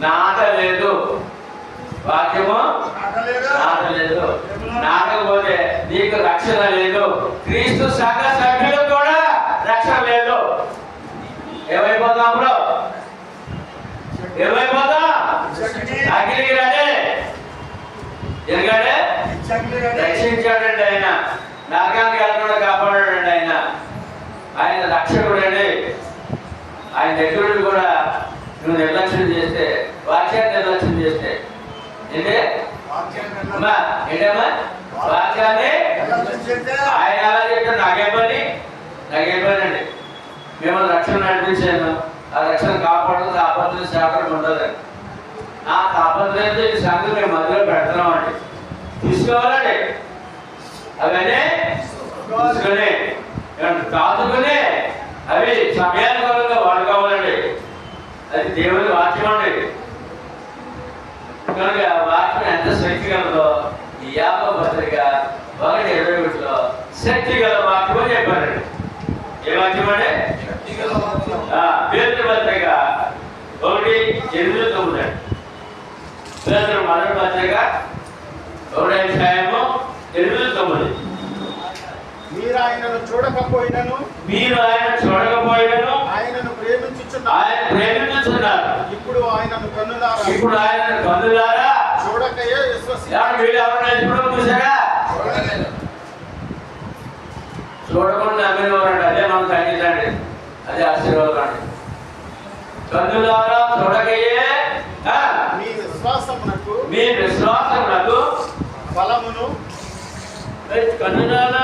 నాటలేదు వాక్యము నాటలేదు. నాటకపోతే నీకు రక్షణ లేదు. క్రీస్తు సంఘ సభ్యులకు కూడా రక్షణ లేదు. ఏమైపోతాం అప్పుడు? ఏమైపోతాం? అగ్నికి రండి. ఎందుకంటే రక్షించాడండి ఆయన. నరకానికి వెళ్ళకుండా కాపాడాడండి ఆయన. ఆయన రక్షకుడు అండి. ఆయన దగ్గర కూడా నువ్వు నిర్లక్ష్యం చేస్తే వాక్యాన్ని నిర్లక్ష్యం చేస్తే ఏంటే అమ్మా ఏంటమ్మా వాక్యాన్ని ఆయన అలా చెప్తాడు. నాకేం పని అండి. మిమ్మల్ని రక్షణ నడిపించాను. ఆ రక్షణ కాపాడుతుంది తాపత్రయం శాఖలు ఉండదండి. ఆ తాపత్రయంతో ఈ సంగతి మేము మధ్యలో పెడుతున్నాం అండి. తీసుకోవాలండి. అవన్నీ తీసుకొని కాచుకొని అవి సమయానుకూలంగా వాడుకోవాలండి. అది దేవుని వాక్యం అండి. కనుక వాక్యం ఎంత శక్తి గలదో ఈ యాభై పత్రిక 1:21లో శక్తి గల వాక్యం అని చెప్పారండి. ఏ వాక్యం అంటే? పేతురు పత్రిక 1:8-9 పేతురు మొదటి పత్రిక 1:8-9 మీరు ఆయనను చూడకపోయినను ఆయనను ప్రేమించుచున్నారు. ఇప్పుడు ఆయనను కన్నులారా చూడకయే చూడకుండా నమ్మినవారండి. అదే మనం తగ్గించండి. అదే ఆశీర్వాదం అండి. కన్నులారా చూడకయే మీ విశ్వాసమునకు బలమును కన్నులారా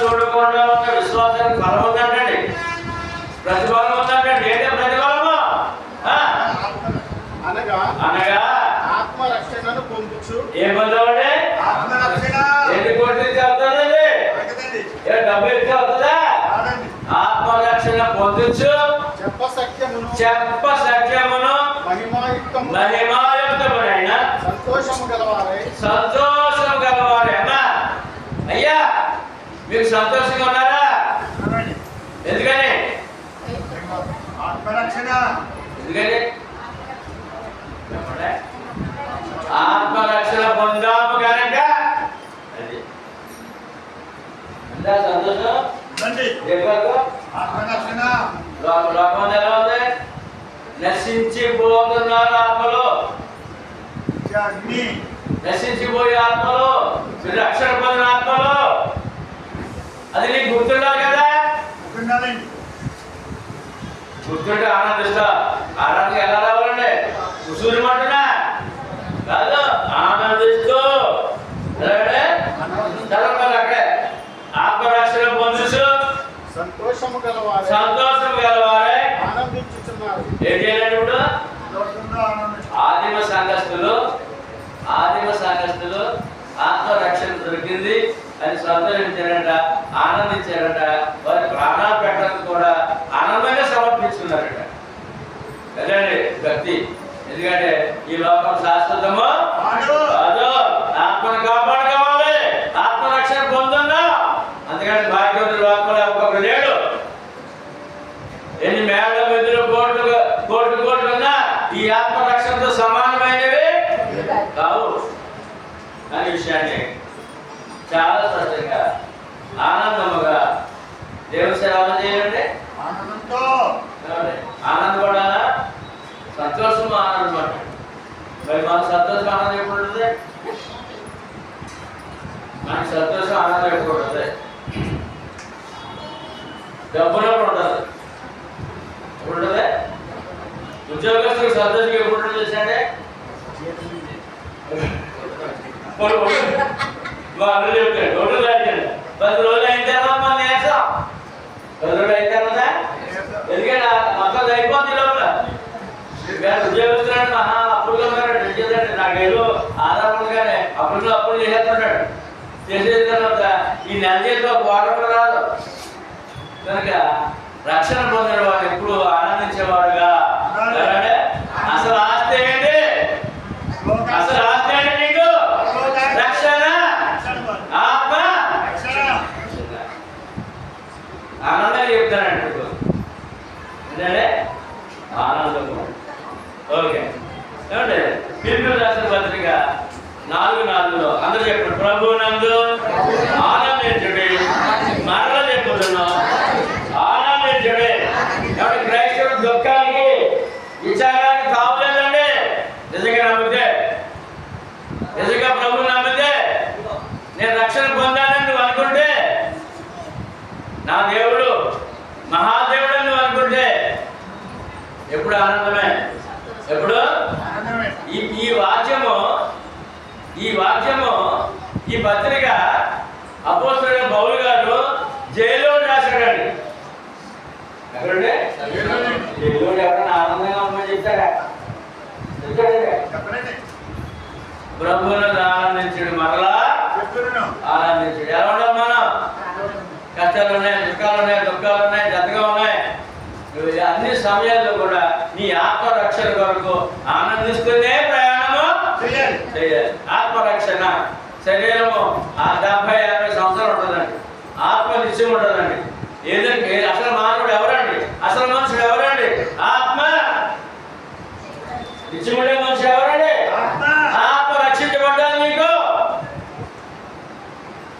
చూడకుండా ఉన్న విశ్వాసానికి బలం ఉందంటండి. ప్రతిఫలం ఉందంటండి. ఏంటో ప్రతిఫలము అనగా ఆత్మరక్షణను పొందుచు. ఏ పొందమండి? ఎన్ని కోట్లు ఇచ్చి అవుతుందండి? డబ్బు ఇచ్చి అవుతుందా? ఆత్మరక్షణ పొందుచు చెప్ప సత్యమును మహిమాయుక్తమునైన సంతోషము గలవారే అమ్మా అయ్యా మీరు సంతోషంగా ఉన్నారా? ఎందుకని ఆత్మరక్షణ పొందాము కనుక సంతోషం. లోకం ఎలా ఉంది? నశించిపోతున్నారు ఆత్మలు. నశించిపోయే ఆత్మలు, రక్షణ పొందిన ఆత్మలు. అది నీకు గుర్తుండాలి కదా. గుర్తుంటే ఆనందిస్తా. ఆనందం ఎలా రావాలండి? ఉసూరి మాటనా కాదు. ఆనందిస్తూ అక్కడే ఆత్మరక్షణ పొందుతూ సంతోషము గలవారే ఆనందించుచున్నారు. ఏం చేయాలండి ఇప్పుడు? ఆదిమ సంఘస్థులు ఆత్మరక్షణ దొరికింది అని సంతోషించారట, ఆనందించారట. వారి ప్రాణాలు పెట్టడానికి కూడా ఆనందంగా సమర్పించుకున్నారట. కదండి భక్తి. ఎందుకంటే ఈ లోకం శాశ్వతము కాదు. ఆత్మను కాపాడుకోవాలి. ఆత్మరక్షణ పొందుందా. అందుకని బ్రతకడానికి భాగ్యవంతులు వాక్కులు ఒక్కొక్కరు లేడు. ఎన్ని మేడ మెదులు కోట్లు ఉన్నా ఈ ఆత్మరక్షణతో సమానమైనవి కావు అనే విషయాన్ని చాలా స్పష్టంగా ఆనందముగా దేవుని సేవ చేయాలంటే ఆనందపడాలా, సంతోషం ఆనందం అంటాడు. మరి మన సంతోషం ఆనందం ఎప్పుడు ఉంటుంది? మనకి సంతోషం ఆనందం ఎప్పుడు ఉంటుంది? డబ్బునప్పుడు ఉంటుంది. ఎప్పుడు ఉంటుంది? ఉద్యోగస్తులకు సంతోషం ఎప్పుడు ఉంటుంది చూసాడే? వాళ్ళు చెప్తాడు ఒకటి రాజండి 10 రోజులు అయిన తర్వాత మనం వేస్తాం. 10 రోజులు అయిన తర్వాత ఎందుకంటే మొత్తం అయిపోతుంది లోపల. ఉద్యోగస్తులు మహా అప్పుడుగా ఉన్నాడు. నాకేదో ఆధారం కానీ అప్పుడు చేసేస్తున్నాడు. చేసేది తర్వాత ఈ నెల చేతిలో వాటర్ కూడా రాదు కనుక రక్షణ పొందిన వాడు ఎప్పుడు ఆనందించేవాడుగా. అసలు ఆస్తి ఏంటి? అసలు ఆస్తి ఏంటి నీకు? రక్షణ, ఆత్మ. ఆనందంగా చెప్తానండి ఏంటంటే ఆనందము. ఓకే ఏమంటే పిలుపు రాసిన పత్రిక 4:4 అందరూ చెప్పండి. ప్రభు నందు ఆనందించుడి. మరలా చెప్పుతున్నాం ఆనందించుడి. కాబట్టి క్రైస్తవుడు దుఃఖానికి విచారానికి కావలేదండి. నిజంగా నమ్మితే, నిజంగా ప్రభు నమ్మితే, నేను రక్షణ పొందానని నువ్వు అనుకుంటే, నా దేవుడు మహాదేవుడు అని నువ్వు అనుకుంటే ఎప్పుడు ఆనందమే. ఎప్పుడు ఈ వాక్యము ఈ పత్రిక అపోస్తలుడైన పౌలు గారు జైల్లో రాశాడండి. ఎక్కడంటే జైల్లో ఎవరైనా ఆనందంగా ఉండమని చెప్తాడా? ప్రభువును ఆనందించుడు, మరలా ఆనందించుడు. ఎలా ఉన్నాం మనం? కష్టాలు ఉన్నాయి, దుఃఖాలు ఉన్నాయి, జతగా ఉన్నాయి. అన్ని సమయాల్లో కూడా నీ ఆత్మరక్షణ కొరకు ఆనందిస్తూనే ప్రయాణము చేయాలి. ఆత్మరక్షణ శరీరము 70-80 సంవత్సరాలు ఉంటుందండి. ఆత్మ నిత్యం ఉంటుందండి. ఏదంటే అసలు మానవుడు ఎవరండి? అసలు మనుషుడు ఎవరండి? ఆత్మ. నిత్యముండే మనిషి ఎవరండి? ఆత్మ రక్షించబడ్డాను మీకు.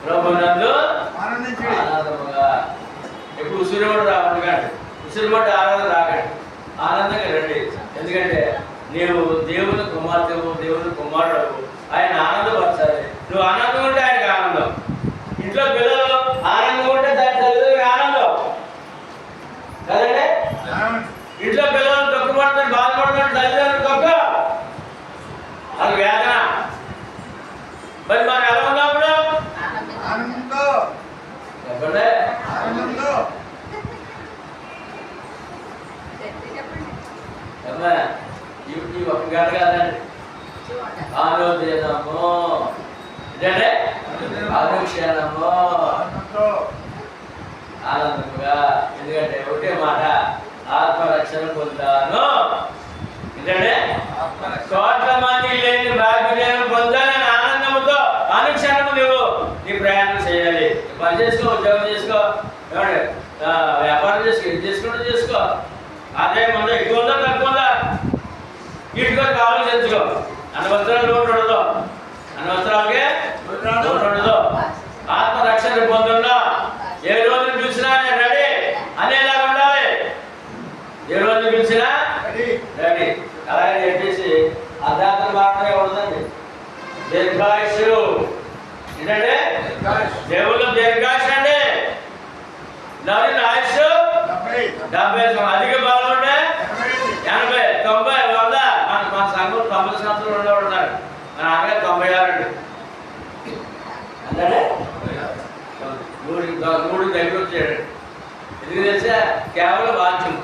ప్రభునందు ఆనందముగా ఎప్పుడు ఉసిరిమట్టు రావండి కానీ ఉసిరిమట్టు ఆనందం రాకండి. ఆనందంగా రండి. ఎందుకంటే నీవు దేవుని కుమార్తెవు, దేవుని కుమారుడు. ఆయన ఆనందపరచాలి. నువ్వు ఆనందం ఉంటే ఆయనకి ఆనందం. ఇంట్లో పిల్లలు ఆనందం ఉంటే దాని తల్లిదండ్రులకు ఆనందం కదండి. ఇంట్లో పిల్లలు తొక్కుపడుతుంది, బాధపడుతుంది, తల్లిదండ్రులు తొక్క అది వేదన. మరి మనం ఎలా ఉన్నప్పుడు చెప్పండి. ఈ ఒక గంట కాదండి. ఆలోచనము అంటే అనుక్షణము ఆనందముగా. ఎందుకంటే ఒకటే మాట, ఆత్మరక్షణ పొందాను. ఎందుకంటే కోట్ల మంది లేని భాగ్యం పొందాలని ఆనందముతో అనుక్షణము నువ్వు నీ ప్రయాణం చేయాలి. పని చేసుకో, ఉద్యోగం చేసుకో, వ్యాపారం చేసుకో, ఇది చేసుకుంటూ చేసుకో. అదే ముందు ఎక్కువ ఉందా తక్కువ ఉందా వీటితో ఆలోచించుకో. అనవసరాలు లోటు ఉండదు, అనవసరాలకే లోటు ఉండదు. ఆత్మరక్షణ పొందున్నా ఏ రోజు పిలిచినా నేను రెడీ అనేలా ఉండాలి. ఏ రోజు పిలిచినా రెడీ. అలాగే చెప్పేసి అధ్యాత్మ మాత్రమే ఉండదండి. దీర్ఘాయుషు ఏంటంటే దేవుళ్ళు దీర్ఘాయుషు అండి. నవీన ఆయుష్ 70 అధిక బాగా ఉంటే 80, 90, 100. మన సంఘం 90 సంవత్సరాలు ఉండేవాడు ఉన్నారు. మన ఆగే 96 అండి. అంటే 100 దగ్గర వచ్చాడు. ఎందుకు తెలుసా? కేవలం వాక్యం,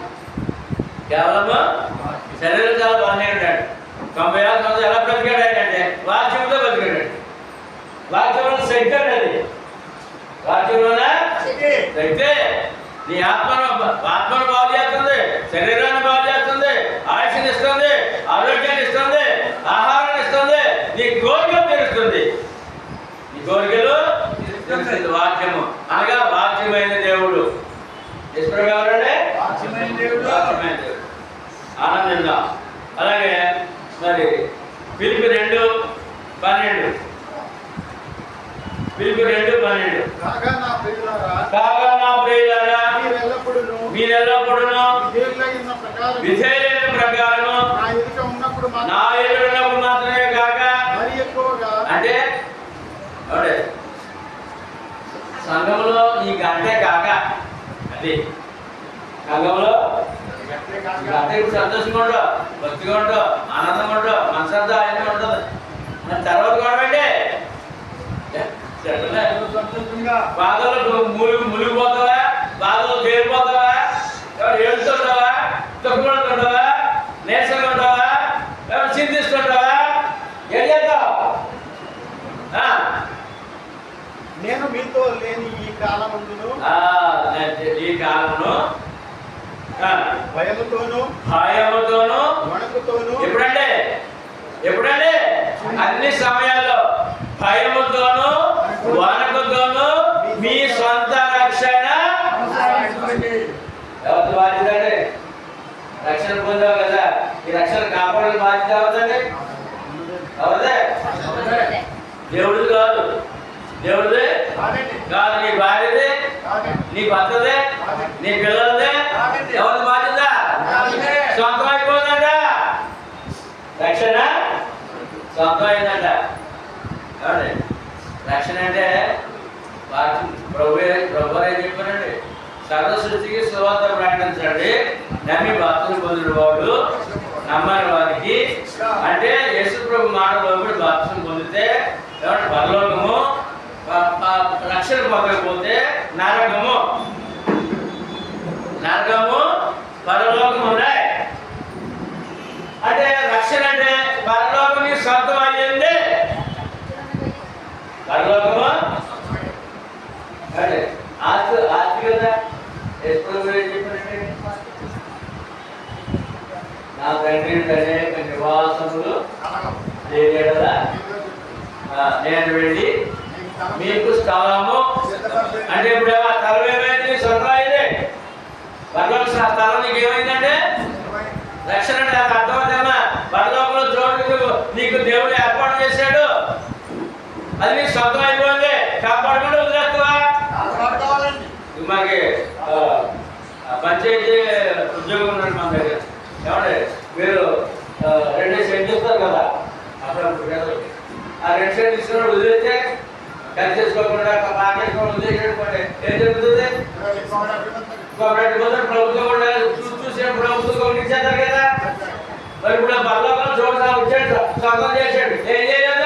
కేవలము శరీరం చాలా బాగానే ఉంటాడు. 96 సంవత్సరాలు ఎలా బ్రతికాడు అంటే వాక్యంతో బ్రతికాడు. వాక్యంలో శక్తి అండి. అది వాక్యంలోనే శక్తి. నీ ఆత్మను బాగు చేస్తుంది, శరీరాన్ని బాగు చేస్తుంది, ఆయుష్ని ఇస్తుంది, ఆరోగ్యాన్ని ఇస్తుంది, ఆహారాన్ని ఇస్తుంది, నీ కోరికలు తీరుస్తుంది. నీ కోరికలు వాక్యము అనగా దేవుడు, ఆనందిద్దాం. అలాగే మరి పిలుపు 2:12 పిలుపు 2:12 కాగా నా ప్రియులారా, కాగా నా ప్రియులారా మీరెల్లప్పుడూను మీరెల్లప్పుడూను విధేయులైన ప్రకారం విధేయులైన ప్రకారము నా ఎదుట ఉన్నప్పుడు నా ఎదురున్నప్పుడు మాత్రమే కాక మరి ఎక్కువగా అంటే అవునే సంఘంలో ఈ గంటే కాక అది సంఘంలో గంట ఇప్పుడు సంతోషంగా ఉండవు, భక్తిగా ఉండవు, ఆనందంగా ఉండవు, మనసంతా ఆయన ఉంటుంది. మన తర్వాత కూడా అండి సంతోషంగా బాధలో మునిగిపోతావా, బాధలో తేలిపోతావా, ఏడుస్తుంటావా, తొక్కుతుంటావా, నీరసంగా ఉంటావా, చింతిస్తుంటావా, ఏం చేస్తావు? నేను మీతో లేని ఈ కాలమందును ఈ కాలంలో భయముతోను భయముతోను వణుకుతోను ఎప్పుడంటే అన్ని సమయాల్లో భయముతోను వణకుతోను మీ సొంత రక్షణ ఎవరి బాధ్యత అండి? రక్షణ పొందావు కదా, ఈ రక్షణ కాపాడే బాధ్యత అవుతుంది అవుదే దేవుడిది కాదు, దేవుడిదే కాదు, నీ భార్యదే, నీ భర్తదే, నీ పిల్లలదే, ఎవరి బాధ్యత? సొంతం అయిపోతుందంట రక్షణ, సొంతం అయిందంట. ఏమండి రక్షణ అంటే ప్రభు ఏం చెప్పారండి? సర్వ సృష్టికి సువార్త ప్రకటించండి, నమ్మి భక్తులు పొందిన వాడు నమ్మని వారికి, అంటే యేసు ప్రభు మాటలో భక్తులు పొందితే ఏమంటే పరలోకము, రక్షణ పొందకపోతే నరకము పరలోకము ఉన్నాయి. అంటే రక్షణ అంటే పరలోకం సొంతం అయ్యింది, పరలోకము అంటే ఆస్తి కదా. ఎప్పుడు ఏం చెప్పారంటే నా తండ్రి అనేక నివాసములు చేయగలదా, నేను వెళ్ళి మీకు స్థలము అంటే ఇప్పుడు ఆ స్థలం ఏమైంది? సొంతం అయింది. పరలోక స్థలం నీకు ఏమైందంటే రక్షణ అంటే నాకు అర్థమవుతామా? పరలోకంలో చోటు నీకు దేవుడు ఏర్పాటు చేశాడు, అది నీకు సొంతం అయిపోయింది. కాపాడుకుంటూ వదిలేస్తావా? మనకి పంచాయతీ ఉద్యోగం ఉన్నాడు మన దగ్గర. ఏమంటే మీరు 2 సెంట్లు ఇస్తారు కదా అప్పుడప్పుడు కదా, ఆ 2 సెంట్లు ఇస్తున్న వదిలేస్తే కలిసి చేసుకోకుండా పాకేసుకోవడం వదిలేసేటప్పుడు ఏం జరుగుతుంది? ప్రభుత్వం కూడా చూసే ప్రభుత్వం గమనించేస్తారు కదా. మరి ఇప్పుడు పరలోకం చూడాలి వచ్చాడు, సొంతం చేశాడు, ఏం చేయలేదు?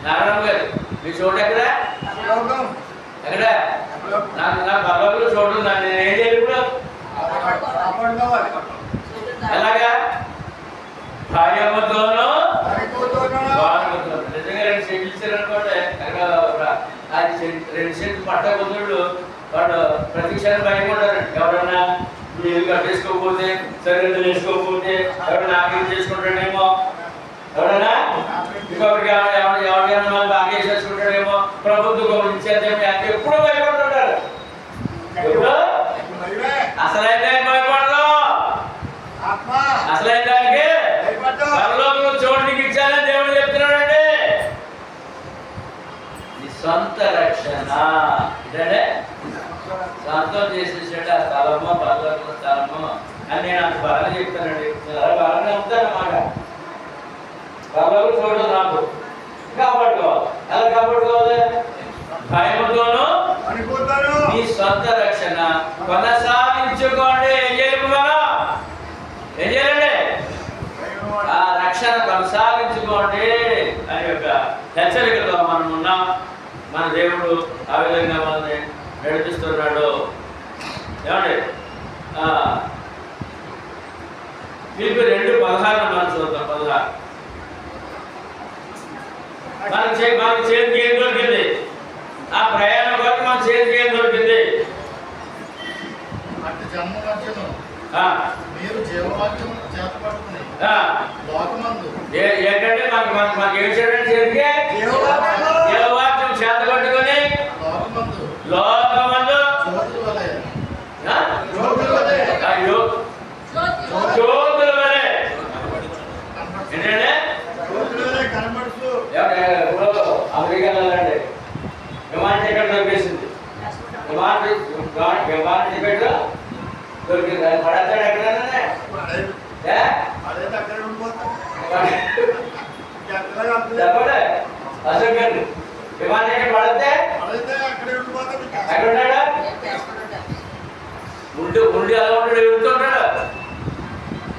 నారాయణ గారు మీ చోటు ఎక్కడ? నా పర్వాలు చూడండి, నేను ఏం చేయాలి ఇప్పుడు? ఎలాగా? భయముతోను నిజంగా 2 సెంట్లు ఇచ్చారనుకోండి, అది 2 సెంట్లు పట్టబోతుడు వాడు ప్రతి క్షణం భయం ఉంటారు. ఎవరన్నా మీరు కట్టేసుకోకపోతే, సరిగ్గా వేసుకోకపోతే, ఎవరైనా ఆకలి చేసుకుంటాడేమో, ఎవరైనా ఇంకొకరికి ఎవరికైనా మనం బాగా చేసుకుంటాడేమో, ప్రభుత్వం గమనించేదేమో, ఎప్పుడు భయపడుతుంటారు. ఎప్పుడు అసలైన భయపడదు, అసలైన దానికి పరలోకంలో చోటుకి ఇచ్చానని దేవుడు చెప్తున్నాడండి. నీ సొంత రక్షణ ఇదే సొంతం చేసేసాడు. ఆ స్థలము పరలోక స్థలము అని నేను అంత బలంగా చెప్తానండి, బలంగా నమ్ముతానమాట. పరలోక చోటు నాకు కాపాడుకోవాలి. ఎలా కాపాడుకోవాలి? భయముతోను నీ సొంత రక్షణ కొనసాగించుకోండి. ఏం చేయాలి మనం? ఏం చేయాలండి? ఆ రక్షణ కొనసాగించుకోండి అని యొక్క హెచ్చరికతో మనం ఉన్నాం. మన దేవుడు ఆ విధంగా మనల్ని నడిపిస్తున్నాడు. ఏమండి మీకు 2:16 మనం చూద్దాం. 16 మనకి చేతికి ఏం దొరికింది? ఆ ప్రయాణం వరకు మన చేతికి ఏం దొరికింది? మీరు జీవవాక్యం చేత పట్టుకుని లోకమందు ఏంటంటే మాకు ఏం చేయడానికి చేతికి జీవవాక్యం చేత పట్టుకొని టికెట్ దొరికేసింది. విమాన టికెట్ దొరికింది. అది పడతాడు ఎక్కడైనా అదైతే అక్కడ ఉండిపోతాం. చెప్పండి అశోక్ గారు విమాన టికెట్ పడితే అదైతే అక్కడే ఉండిపోతాం. ఎక్కడ ఉన్నాడు? ఉండి అలా ఉంటాడు, ఎగురుతుంటాడు.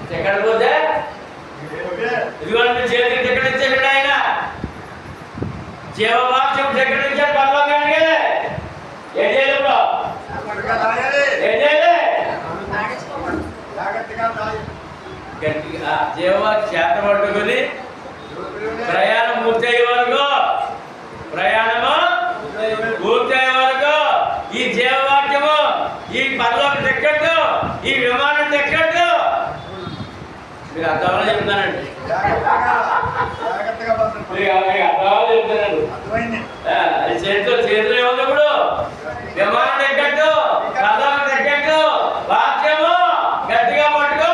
టికెట్ పోతే ఇదిగోండి చేతికి టికెట్ ఇచ్చాడు ఆయన. జీవవాక్యం టికెట్ ఇచ్చాడు పర్లోకానికి. ఏం చేయాలి ఇప్పుడు? ఏం చేయాలి? గట్టిగా జీవవాక్యం చేత పట్టుకుని ప్రయాణం పూర్తయ్యే వరకు ఈ జీవవాక్యము, ఈ పర్లోక టికెట్, ఈ విమానం టికెట్ మీరు అర్థంలో చెప్తున్నానండి. మీకు అర్థంలో చెప్తున్నాను. అది చేతిలో ఏముంది ఇప్పుడు? విమానం టికెట్, పర్లోక టికెట్, వాక్యము గట్టిగా పట్టుకో.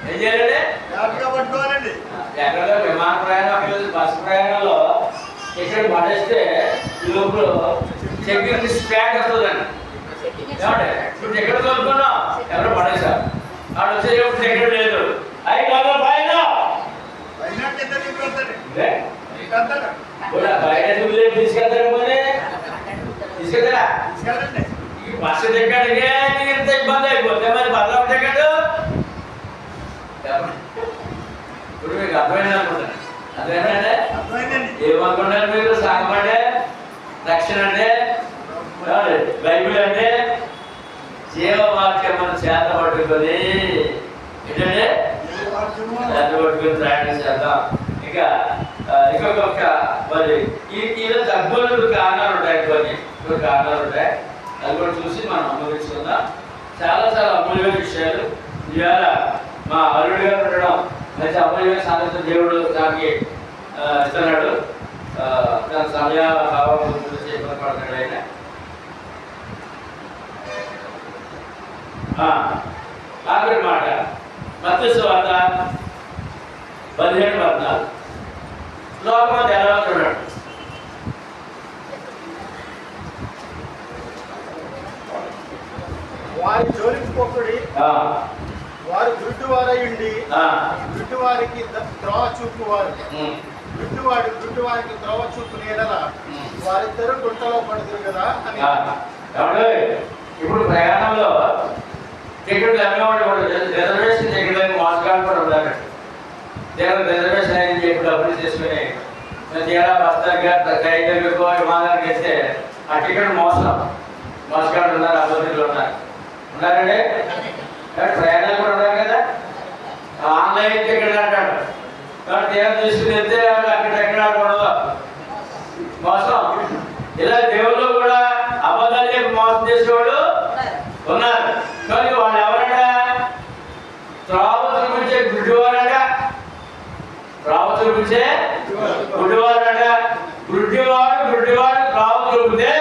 ఏం చేయాలండి? ఎక్కడ విమాన ప్రయాణం, బస్సు ప్రయాణంలో టికెట్ పడేస్తే ఈ లోపల సెక్యూరిటీ స్పాట్ వస్తుందండి. ఏమంటే ఇప్పుడు టికెట్ కొనుక్కున్నాం, ఎవరో పడేసారు. వాడు వచ్చేటప్పుడు టికెట్ లేదు. $5 ఫైన్. బయట తీసుకెళ్తారు, తీసుకెళ్తారా? బస్సు టికెట్కే ఇంత ఇబ్బంది అయిపోతే మరి పర్లోక టికెట్ ఇప్పుడు మీకు అర్థమైంది అనుకుంటాను. అర్థమైందంటే ఏమనుకుంటారు మీరు? సంఘం అంటే, రక్షణ అంటే, బైబిల్ అంటే జీవవాక్యం చేత పట్టుకొని ఏంటంటే చేత పట్టుకొని ప్రయాణం చేద్దాం. ఇంకా ఇంకొక మరి ఈలో తగ్గులు కారణాలు ఉంటాయి, కొన్ని కారణాలు ఉంటాయి. అది కూడా చూసి మనం అనుభవించుకుందాం. చాలా అమూల్యమైన విషయాలు ఇవాళ మా అల్లుడు గారు ఉండడం మంచి అమూల్యమైన సాధన దేవుడు దానికి ఇస్తున్నాడు. తన సమయ భావం గురించి ఇబ్బంది పడుతున్నాడు ఆయన. ఆఖరి మాట మత్తయి సువార్త 17:14. లోకమంతా ఎలా ఉంటున్నాడు? వారి జోలికి పోకుడి, వారు గుడ్డివారయుండి గుడ్డివారికి త్రోవ చూపువారు. గుడ్డివారికి త్రోవ చూపు నీడల వారిద్దరూ గుంటలో పడుతుంది కదా అని. ఇప్పుడు ప్రయాణంలో టికెట్ అమ్మేవాడు రిజర్వేషన్ టికెట్ మోసగాడు కూడా ఉన్నాడు. రిజర్వేషన్ అయింది చెప్పి డబ్బులు తీసుకుని తీరా బస్తాగా ఖైదీలకు విమానానికి వేస్తే ఆ టికెట్ మోసగాడు ఉన్నారు, అభివృద్ధిలో ఉన్నారండి. ప్రయాణాలు కూడా ఉన్నారు కదా. ఆన్లైన్ టికెట్ అంటాడు. తీరా తీసుకుని వెళ్తే అక్కడెక్కడ ఉండదు, మోసం. ఇలా దేవుళ్ళు కూడా అబద్ధాలు చెప్పి మోసం చేసేవాడు ఉన్నారు. కానీ వాళ్ళు ఎవరట? త్రోవ చూపించే గుడ్డివారట. త్రోవ చూపించే గుడ్డివారట. గుడ్డివాడు త్రోవ చూపితే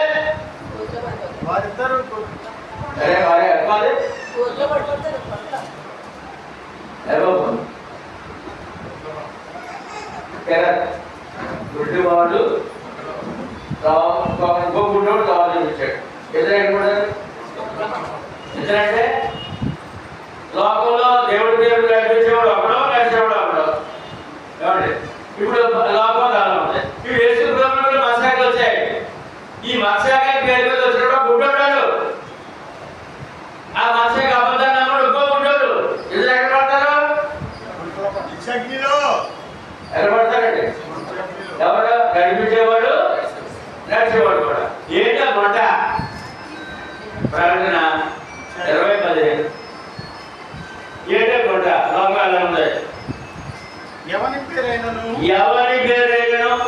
వారిద్దరూ గుడ్డివాడు ఇంకో గుడ్డోడు త్రోవ చూపించాడు. ఎందుకంటే లోకంలో దేవుడు నడిపించేవాడు ఒకడో, నడిచేవాడు ఒకడో. ఏమండి ఇప్పుడు లోకం చాలా ఉంది. ఇప్పుడు యేసు ప్రభువుకి మత్స్యాలు వచ్చాయి. ఈ మత్స్యాగారి పేరు మీద వచ్చినప్పుడు గుడ్డోడు, ఆ మత్స్యాగ అబద్ధాన్ని నమ్మడు ఇంకో గుడ్డోడు. ఇద్దరు ఎక్కడ పడతారు? ఎక్కడ పడతారండి? ఎవరు? నడిపించేవాడు, నడిచేవాడు కూడా. ఏంటో మాట ప్రకటన 20:15. ఏంటో కొంట లోకాలు ఉన్నాయి. ఎవని పేరైనను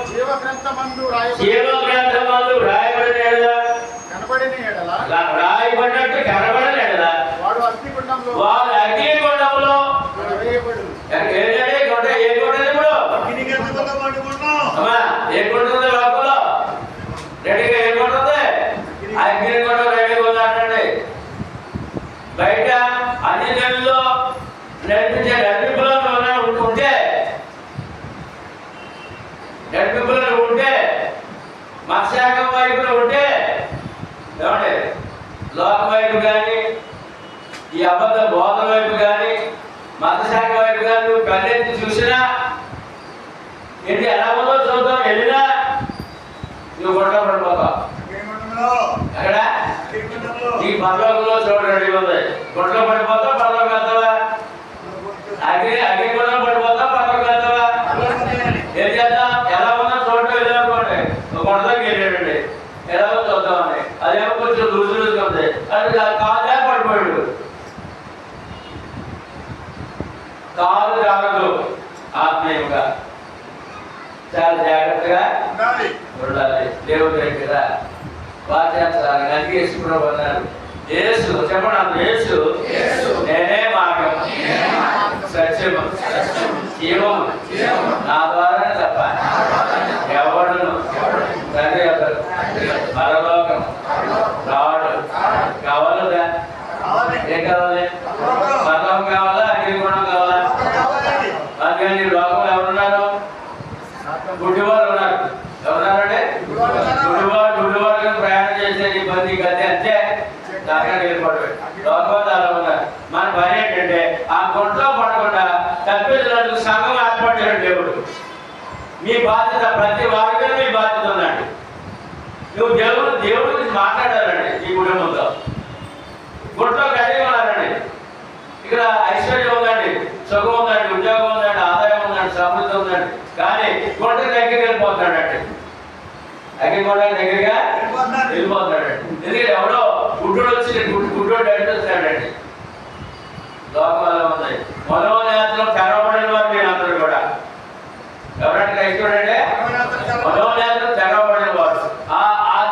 జీవగ్రంథమందు రాయబడిన ఎడల రాయబడినట్టు కనబడిన ఎడల వాడు అగ్నిగుండంలో ఏంటంటే కొంట ఏ కొండ ఇప్పుడు ఏ కొండ ఉంది లోపల రెడీగా ఏ కొండ ఉంది? అగ్నిగుండం రెడీగా ఉంది అంటండి. బయట అన్ని నెలల్లో నడిపించే నడిపింపులను ఉంటే మత్స్యాగం వైపున ఉంటే ఏమంటే లోక వైపు కానీ ఈ అబద్ధ బోధ వైపు కానీ మతశాఖ వైపు కానీ నువ్వు కళ్ళెత్తి చూసినా ఏంటి ఎలా ఉందో చూద్దాం వెళ్ళినా నువ్వు గొడవ పడిపోతావు. అక్కడ ఈ పర్లోకంలో చూడండి ఉంది గొడవ పడిపోతావు పర్లోకి వెళ్తావా అగ్ని గొడవ పడిపోతావు పర్లోకి వెళ్తావా ఏం చేద్దాం ఎలా ఉందో చూడటం వెళ్ళనుకోండి గొడవకి వెళ్ళాడండి ఎలా చూద్దామని అదేమో కొంచెం లూజు లూజుగా ఉంది అది కాదా పడిపోయాడు కాలు జాగ్రత్త ఆత్మీయంగా చాలా జాగ్రత్తగా ఉండాలి. దేవుడి దగ్గర వాచాచారం అందుకే యేసుప్రభు అన్నారు యేసు చెప్పండి అన్న యేసు నేనే మార్గం సత్యము జీవము నా ద్వారానే తప్ప ఎవడును తండ్రి ఎవరు పరలోకం రావడం కావాలదా ఏం కావాలి పరలోకం కావాలా అగ్ని గుణం కావాలా అందుకని లోకంలో ఎవరున్నారు గుడ్డివారు ఉన్నారు ఎవరున్నారంటే గుడ్డివారు ప్రయాణం చేసే ఇబ్బంది గతి అంతే దాకా నిలబడతాడు లోకంలో చాలా ఉన్నారు. మన పని ఏంటంటే ఆ గుంటలో పడకుండా తప్పించినట్టు సంఘం ఏర్పాటు చేయడం దేవుడు మీ బాధ్యత ప్రతి వారికి మీ బాధ్యత ఉందండి. నువ్వు దేవుడి గురించి మాట్లాడాలండి ఈ కుటుంబంతో గుంటలో కలిగి ఉన్నారండి ఇక్కడ ఐశ్వర్యం ఉందండి సుఖం ఉందండి ఉద్యోగం ఉందండి ఆదాయం ఉందండి సమృద్ధి ఉందండి కానీ గుంట దగ్గరికి వెళ్ళిపోతున్నాడండి అగ్గిగొండ దగ్గరగా వెళ్ళిపోతున్నాడండి ఎందుకంటే ఎవడో గుడ్డోడు వచ్చి గుడ్డోడు అడ్డొస్తాడండి లోకంలో ఉన్నాయి మనోనేతలు తెరవబడిన వారు మీరు అందరూ కూడా ఎవరంటే క్రైస్తవుడంటే మనోనేతలు తెరవబడిన వారు ఆ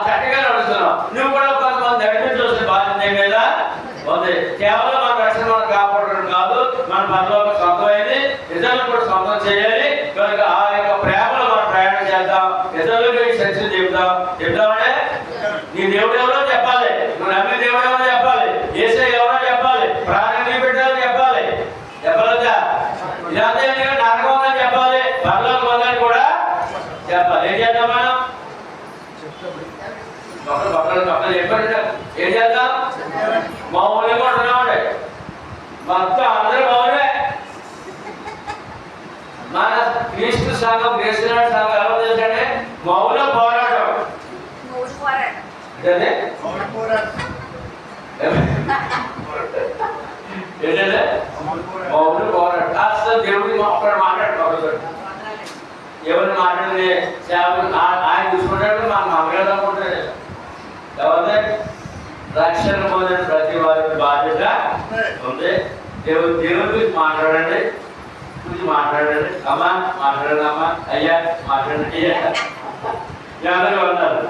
చట్టగా నడుస్తున్నాం నువ్వు కూడా కొంతమంది నడిపి చూస్తే బాధ్యత మీద ఉంది. కేవలం మన రక్షణ మనం కాపాడడం కాదు మన పరలోక సొంతమైంది ఇతరులకు కూడా సొంతం చేయాలి కనుక ఆ యొక్క ప్రేమలో మనం ప్రయాణం చేద్దాం ఇతరులకు సత్యం చెప్తామంటే నీ దేవుడు ఎవరో చెప్పాలి నువ్వు నమ్మే దేవుడు ఎవరో చెప్పాలి యేసయ్య ఎవరో చెప్పాలి ప్రాణం నీ పెట్టాలని చెప్పాలి చెప్పలేదా ఇదంతా నరకం ఉందని చెప్పాలి పరలోకం ఉందని కూడా చెప్పాలి. ఏం చేద్దాం మనం పక్కన చెప్పండి ఏం చేద్దాం మౌనంగా ఉంటున్నామండి మొత్తం అందరూ మౌనమే. మన క్రీస్తు సంఘం క్రీస్తు సంఘం ఎలా ఉందంటే మౌన పోరాటం ఏంటంటే మౌన పోరాటం అసలు దేవుడికి ఒక్కడ మాట్లాడుకోవాలి ఎవరిని మాట్లాడితే ఆయన చూసుకుంటాడు మాకు మమ్మల్ని అనుకుంటాడు ఎవరి రక్షణ పొందిన ప్రతి వారికి బాధ్యత ఉంది. దేవుడి గురించి మాట్లాడండి మాట్లాడండి అమ్మా మాట్లాడండి అమ్మా అయ్యా మాట్లాడండి అయ్యా అందరూ ఉన్నారు